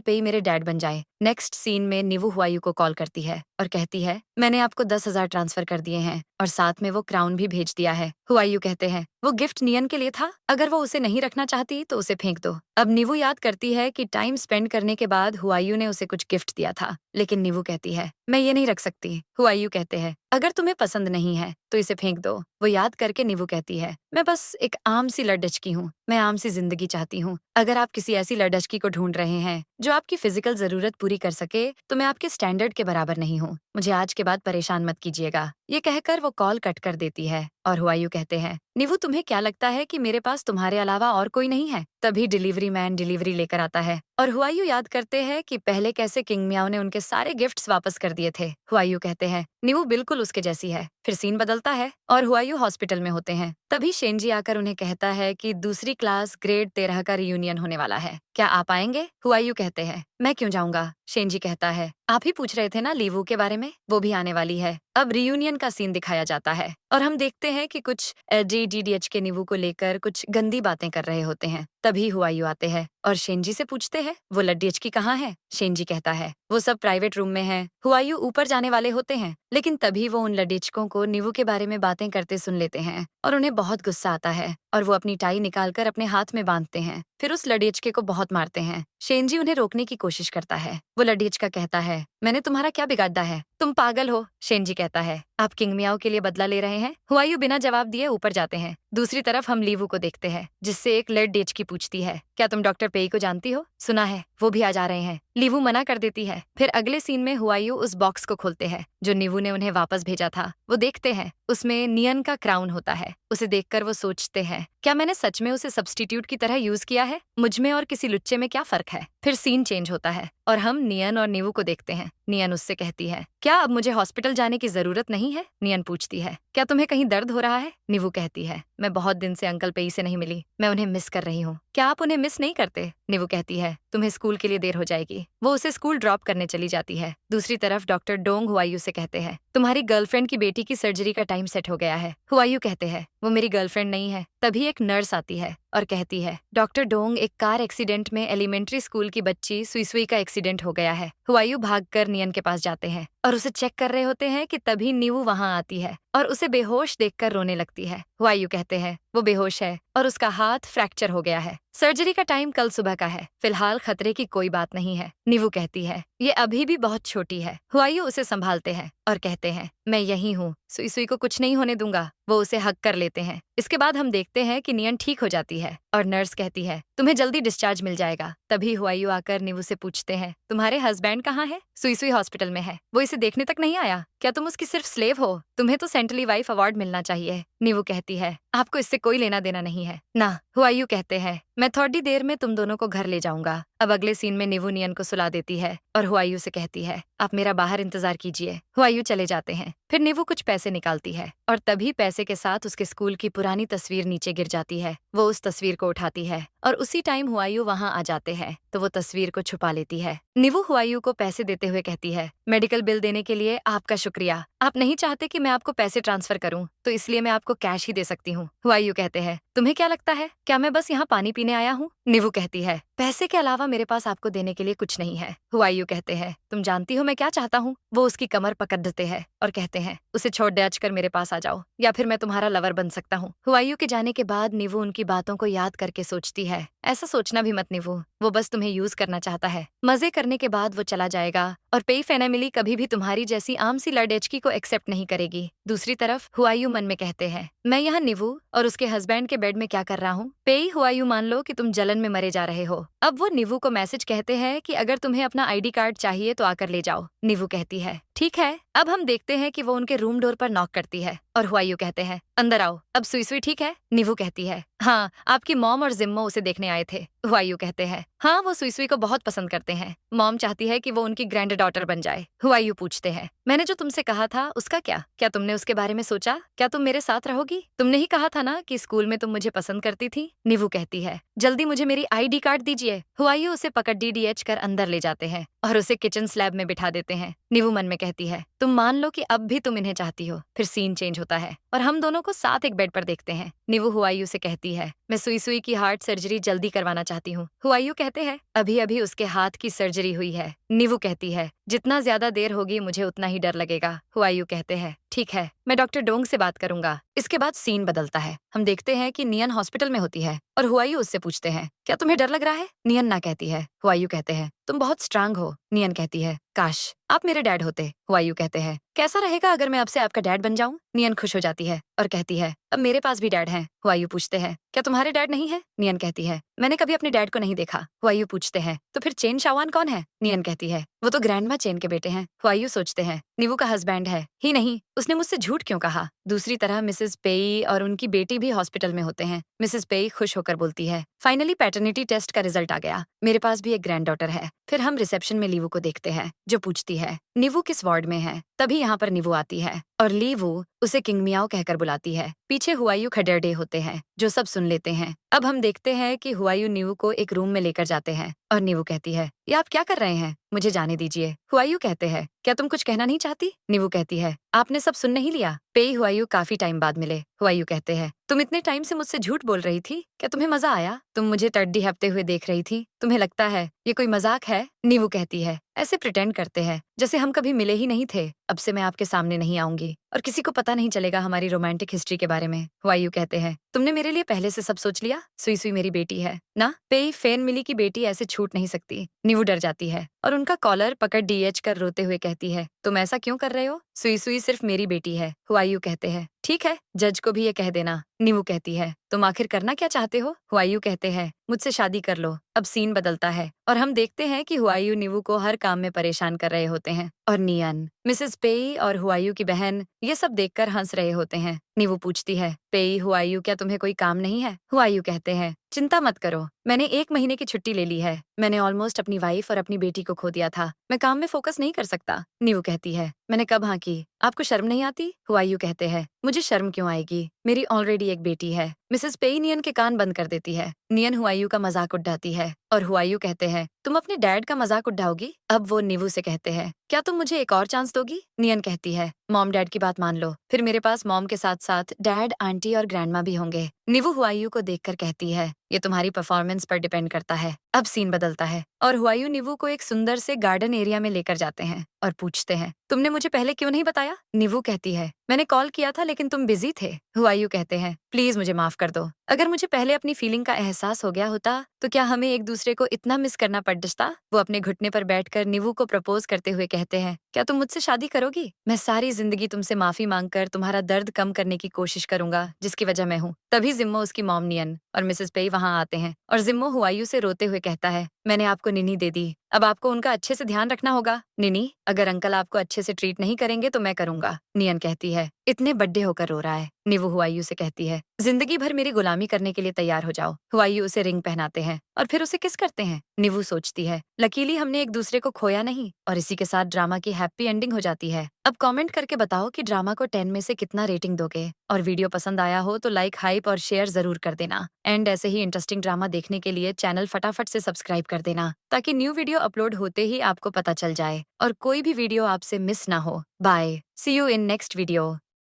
पेई मेरे डैड बन जाए। नेक्स्ट सीन में निवू हुआयू को कॉल करती है और कहती है, मैंने आपको 10,000 ट्रांसफर कर दिए हैं और साथ में वो क्राउन भी भेज दिया है। हुआयू कहते हैं, वो गिफ्ट नियन के लिए था, अगर वो उसे नहीं रखना चाहती तो उसे फेंक दो। अब निवू याद करती है कि टाइम स्पेंड करने के बाद हुआयू ने उसे कुछ गिफ्ट दिया था, लेकिन निवू कहती है, मैं ये नहीं रख सकती। हुआयू कहते हैं, अगर तुम्हें पसंद नहीं है तो इसे फेंक दो। वो याद करके निवू कहती है, मैं बस एक आम सी लड़डचकी हूँ, मैं आम सी जिंदगी चाहती हूँ। अगर आप किसी ऐसी लड़डचकी को ढूंढ रहे हैं जो आपकी फिजिकल जरूरत पूरी कर सके तो मैं आपके स्टैंडर्ड के बराबर नहीं हूँ, मुझे आज के बाद परेशान मत कीजिएगा। ये कहकर वो कॉल कट कर देती है और हुआयू कहते हैं, निवू तुम्हें क्या लगता है कि मेरे पास तुम्हारे अलावा और कोई नहीं है? तभी डिलीवरी मैन डिलीवरी लेकर आता है और हुआयू याद करते हैं कि पहले कैसे किंग मियाओ ने उनके सारे गिफ्ट्स वापस कर दिए थे। हुआयू कहते हैं, निवू बिल्कुल उसके जैसी है। फिर सीन बदलता है और हुआयू हॉस्पिटल में होते हैं। तभी शेंजी आकर उन्हें कहता है कि दूसरी क्लास ग्रेड 13 का रियूनियन होने वाला है, क्या आप आएंगे? हुआयू कहते हैं, मैं क्यों जाऊंगा? शेंजी कहता है, आप ही पूछ रहे थे ना लीवू के बारे में, वो भी आने वाली है। अब रियूनियन का सीन दिखाया जाता है और हम देखते हैं कि कुछ DDH के निवू को लेकर कुछ गंदी बातें कर रहे होते हैं। तभी हुआयू आते हैं और शेंजी से पूछते हैं, वो लड्डीएचकी कहाँ है? शेंजी कहता है, वो सब प्राइवेट रूम में है। हुआयू ऊपर जाने वाले होते हैं, लेकिन तभी वो उन लड्डीचकों को निवू के बारे में बातें करते सुन लेते हैं और उन्हें बहुत गुस्सा आता है और वो अपनी टाई निकालकर अपने हाथ में बांधते हैं। फिर उस लड्डीएचके को बहुत मारते हैं। शेंजी उन्हें रोकने की कोशिश करता है। वो लड्डीएचका कहता है, मैंने तुम्हारा क्या बिगाड़ा है, तुम पागल हो। शेंजी कहता है, आप किंग मियाओ के लिए बदला ले रहे हैं? हुआयू बिना जवाब दिए ऊपर जाते हैं। दूसरी तरफ हम लीवू को देखते हैं, जिससे एक लड्डीएचकी पूछती है, क्या तुम डॉक्टर पेई को जानती हो? सुना है वो भी आ जा रहे हैं। लीवू मना कर देती है। फिर अगले सीन में हुआयू उस बॉक्स को खोलते हैं जो निवू ने उन्हें वापस भेजा था। वो देखते हैं उसमें नियन का क्राउन होता है। उसे देखकर वो सोचते हैं, क्या मैंने सच में उसे सब्स्टिट्यूट की तरह यूज किया है? मुझ में और किसी लुच्चे में क्या फर्क है? फिर सीन चेंज होता है और हम नियन और निवू को देखते हैं। नियन उससे कहती है, क्या अब मुझे हॉस्पिटल जाने की जरूरत नहीं है? नियन पूछती है, क्या तुम्हें कहीं दर्द हो रहा है? निवू कहती है, मैं बहुत दिन से अंकल पेई से नहीं मिली, मैं उन्हें मिस कर रही हूँ। क्या आप उन्हें मिस नहीं करते? निवू कहती है, तुम्हें स्कूल के लिए देर हो जाएगी। वो उसे स्कूल ड्रॉप करने चली जाती है। दूसरी तरफ डॉक्टर डोंग हुआयू से कहते हैं, तुम्हारी गर्लफ्रेंड की बेटी की सर्जरी का टाइम सेट हो गया है। हुआयू कहते हैं, वो मेरी गर्लफ्रेंड नहीं है। तभी एक नर्स आती है और कहती है, डॉक्टर डोंग, एक कार एक्सीडेंट में एलिमेंट्री स्कूल की बच्ची सुई सुई का एक्सीडेंट हो गया है। हुआयू भागकर नियन के पास जाते हैं और उसे चेक कर रहे होते हैं कि तभी निवू वहां आती है और उसे बेहोश देखकर रोने लगती है। हुआयू कहते हैं, वो बेहोश है और उसका हाथ फ्रैक्चर हो गया है। सर्जरी का टाइम कल सुबह का है, फिलहाल खतरे की कोई बात नहीं है। निवू कहती है, ये अभी भी बहुत छोटी है। हुआयू उसे संभालते हैं और कहते हैं, मैं यही हूँ, सुई सुई को कुछ नहीं होने दूंगा। वो उसे हक कर लेते हैं। इसके बाद हम देखते हैं कि नियन ठीक हो जाती है और नर्स कहती है, तुम्हें जल्दी डिस्चार्ज मिल जाएगा। तभी हुआयू आकर निवू से पूछते हैं, तुम्हारे हस्बैंड कहाँ है? सुई सुई हॉस्पिटल में है, वो इसे देखने तक नहीं आया। क्या तुम उसकी सिर्फ स्लेव हो? तुम्हें तो सेंट्रली वाइफ अवार्ड मिलना चाहिए। निवू कहती है, आपको इससे कोई लेना देना नहीं है ना। हुआयू कहते हैं, मैं थोड़ी देर में तुम दोनों को घर ले जाऊंगा। अब अगले सीन में निवू नियन को सुला देती है और हुआयू से कहती है, आप मेरा बाहर इंतजार कीजिए। हुआयू चले जाते हैं। फिर निवू कुछ पैसे निकालती है और तभी पैसे के साथ उसके स्कूल की पुरानी तस्वीर नीचे गिर जाती है। वो उस तस्वीर को उठाती है और उसी टाइम हुआयू वहां आ जाते हैं तो वो तस्वीर को छुपा लेती है। निवू हुआयू को पैसे देते हुए कहती है, मेडिकल बिल देने के लिए आपका शुक्रिया। आप नहीं चाहते कि मैं आपको पैसे ट्रांसफर करूं, तो इसलिए मैं आपको कैश ही दे सकती हूँ। हुआयू कहते हैं, तुम्हें क्या लगता है, क्या मैं बस यहाँ पानी पीने आया हूँ? निवू कहती है, पैसे के अलावा मेरे पास आपको देने के लिए कुछ नहीं है। हुआयू कहते हैं, तुम जानती हो मैं क्या चाहता हूँ? वो उसकी कमर पकड़ देते हैं और कहते हैं, उसे छोड़ दे कर मेरे पास आ जाओ या फिर मैं तुम्हारा लवर बन सकता हूँ। हुआयू के जाने के बाद निवू उनकी बातों को याद करके सोचती है, ऐसा सोचना भी मत निवू, वो बस तुम्हें यूज करना चाहता है। मजे करने के बाद वो चला जाएगा और पेई फैमिली कभी भी तुम्हारी जैसी आम सी लड़ेचकी को एक्सेप्ट नहीं करेगी। दूसरी तरफ हुआयू मन में कहते हैं, मैं यहाँ निवू और उसके हस्बैंड के बेड में क्या कर रहा हूँ? पेई हुआयू मान लो कि तुम जलन में मरे जा रहे हो। अब वो निवू को मैसेज कहते हैं कि अगर तुम्हें अपना आईडी कार्ड चाहिए तो आकर ले जाओ। निवू कहती है, ठीक है। अब हम देखते हैं कि वो उनके रूम डोर पर नॉक करती है और हुआयू कहते हैं, अंदर आओ। अब सुई सुई ठीक है? निवू कहती है, हाँ, आपकी मॉम और जिम्मो उसे देखने आए थे। हुआयू कहते हैं, हाँ, वो सुई सुई को बहुत पसंद करते हैं। मॉम चाहती है कि वो उनकी ग्रैंड डॉटर बन जाए। हुआयू पूछते हैं, मैंने जो तुमसे कहा था उसका क्या तुमने उसके बारे में सोचा? क्या तुम मेरे साथ रहोगी? तुमने ही कहा था ना कि स्कूल में तुम मुझे पसंद करती थी। निवू कहती है, जल्दी मुझे मेरी आईडी कार्ड दीजिए। हुआयू उसे पकड़ डीडीएच कर अंदर ले जाते हैं और उसे किचन स्लैब में बिठा देते हैं। निवू मन में कहती है, तुम मान लो कि अब भी तुम इन्हें चाहती हो। फिर सीन चेंज होता है और हम दोनों को साथ एक बेड पर देखते हैं। निवू हुआयू से कहती है, मैं सुई सुई की हार्ट सर्जरी जल्दी करवाना चाहती हूँ। हुआयू कहते हैं, अभी अभी उसके हाथ की सर्जरी हुई है। निवू कहती है, जितना ज्यादा देर होगी मुझे उतना ही डर लगेगा। हुआयू कहते हैं, ठीक है, मैं डॉक्टर डोंग से बात करूंगा। इसके बाद सीन बदलता है। हम देखते हैं कि नियन हॉस्पिटल में होती है और हुआयू उससे पूछते हैं, क्या तुम्हें डर लग रहा है? नियन ना कहती है। हुआयू कहते हैं, तुम बहुत स्ट्रांग हो। नियन कहती है, काश आप मेरे डैड होते। हुआयू कहते हैं, कैसा रहेगा अगर मैं अब से आपका डैड बन जाऊं? नियन खुश हो जाती है और कहती है, अब मेरे पास भी डैड हैं। हुआयू पूछते हैं, क्या तुम्हारे डैड नहीं है? नियन कहती है, मैंने कभी अपने डैड को नहीं देखा। हुआयू पूछते हैं, तो फिर चेन शावान कौन है? नियन कहती है, वो तो ग्रैंडमा चेन के बेटे हैं। हुआयू सोचते हैं, निवू का हस्बैंड है ही नहीं, उसने मुझसे झूठ क्यों कहा? दूसरी तरह मिसेस पेई और उनकी बेटी भी हॉस्पिटल में होते हैं। मिसेस पेई खुश होकर बोलती है, फाइनली पैटर्निटी टेस्ट का रिजल्ट आ गया, मेरे पास भी एक ग्रैंड डॉटर है। फिर हम रिसेप्शन में लीवू को देखते हैं जो पूछती है, निवू किस वार्ड में है? तभी यहाँ पर निवू आती है और लीवू उसे किंग मियाओ कहकर बुलाती है। पीछे हुआयू खडेरडे होते हैं जो सब सुन लेते हैं। अब हम देखते हैं कि हुआयू निवू को एक रूम में लेकर जाते हैं और निवू कहती है, ये आप क्या कर रहे हैं? मुझे जाने दीजिए। हुआयू कहते हैं, क्या तुम कुछ कहना नहीं चाहती? निवू कहती है, आपने सब सुन नहीं लिया? पेई हुआयू काफी टाइम बाद मिले। हुआयू कहते हैं, तुम इतने टाइम से मुझसे झूठ बोल रही थी, क्या तुम्हें मजा आया? तुम मुझे टड्डी हफ्ते हुए देख रही थी, तुम्हें लगता है ये कोई मजाक है? निवू कहती है, ऐसे प्रिटेंड करते हैं जैसे हम कभी मिले ही नहीं थे। अब से मैं आपके सामने नहीं आऊंगी और किसी को पता नहीं चलेगा हमारी रोमांटिक हिस्ट्री के बारे में। हुआयू कहते हैं, तुमने मेरे लिए पहले से सब सोच लिया? सुई सुई मेरी बेटी है ना? पेई फेन मिली की बेटी ऐसे छूट नहीं सकती। निवू डर जाती है और उनका कॉलर पकड़ डीएच कर रोते हुए कहती है, तुम ऐसा क्यों कर रहे हो? सुई सुई सिर्फ मेरी बेटी है। हुआयू कहते हैं, ठीक है, जज को भी ये कह देना। निवू कहती है, तुम आखिर करना क्या चाहते हो? हुआयू कहते हैं, मुझसे शादी कर लो। अब सीन बदलता है और हम देखते हैं कि हुआयू निवू को हर काम में परेशान कर रहे होते हैं और नियन, मिसेस पेई और हुआयू की बहन ये सब देखकर हंस रहे होते हैं। निवू पूछती है, पेई हुआयू क्या तुम्हें कोई काम नहीं है? हुआयू कहते हैं, चिंता मत करो, मैंने 1 महीने की छुट्टी ले ली है। मैंने ऑलमोस्ट अपनी वाइफ और अपनी बेटी को खो दिया था, मैं काम में फोकस नहीं कर सकता। निवू कहती है, मैंने कब हाँ की? आपको शर्म नहीं आती? हुआयू कहते हैं, मुझे शर्म क्यों आएगी, मेरी ऑलरेडी एक बेटी है। मिसेस पेई नियन के कान बंद कर देती है। नियन हुआयू का मजाक उड़ाती है और हुआयू कहते हैं, तुम अपने डैड का मजाक उड़ाओगी? अब वो निवू से कहते हैं, क्या तुम मुझे एक और चांस दोगी? नियन कहती है, मॉम डैड की बात मान लो, फिर मेरे पास मॉम के साथ साथ डैड, आंटी और ग्रैंडमा भी होंगे। निवू हुआयू को देखकर कहती है, ये तुम्हारी परफॉर्मेंस पर डिपेंड करता है। अब सीन बदलता है और हुआयू निवू को एक सुंदर से गार्डन एरिया में लेकर जाते हैं और पूछते हैं, तुमने मुझे पहले क्यों नहीं बताया? निवू कहती है, मैंने कॉल किया था लेकिन तुम बिजी थे। हुआयू कहते हैं, प्लीज मुझे माफ कर दो, अगर मुझे पहले अपनी फीलिंग का एहसास हो गया होता तो क्या हमें एक दूसरे को इतना मिस करना पड़ता? वो अपने घुटने पर बैठकर निवू को प्रपोज करते हुए कहते हैं, क्या तुम मुझसे शादी करोगी? मैं सारी जिंदगी तुमसे माफी मांगकर तुम्हारा दर्द कम करने की कोशिश करूंगा जिसकी वजह मैं हूँ। तभी जिम्मो, उसकी मॉम नियन और मिसेस पेई वहां आते हैं और जिम्मो हुआयू से रोते हुए कहता है, मैंने आपको निनी दे दी, अब आपको उनका अच्छे से ध्यान रखना होगा। निनी, अगर अंकल आपको अच्छे से ट्रीट नहीं करेंगे तो मैं करूंगा, नियन कहती है। इतने बड्डे होकर रो रहा है, निवु हुआयू से कहती है। जिंदगी भर मेरी गुलामी करने के लिए तैयार हो जाओ। हुआयू उसे रिंग पहनाते हैं और फिर उसे किस करते हैं। निवु सोचती है, लकीली हमने एक दूसरे को खोया नहीं। और इसी के साथ ड्रामा की हैप्पी एंडिंग हो जाती है। अब कमेंट करके बताओ कि ड्रामा को 10 में से कितना रेटिंग दोगे। और वीडियो पसंद आया हो तो लाइक, हाइप और शेयर जरूर कर देना। एंड ऐसे ही इंटरेस्टिंग ड्रामा देखने के लिए चैनल फटाफट से सब्सक्राइब कर देना, ताकि न्यू वीडियो अपलोड होते ही आपको पता चल जाए और कोई भी वीडियो आपसे मिस ना हो। Bye, see you in next video.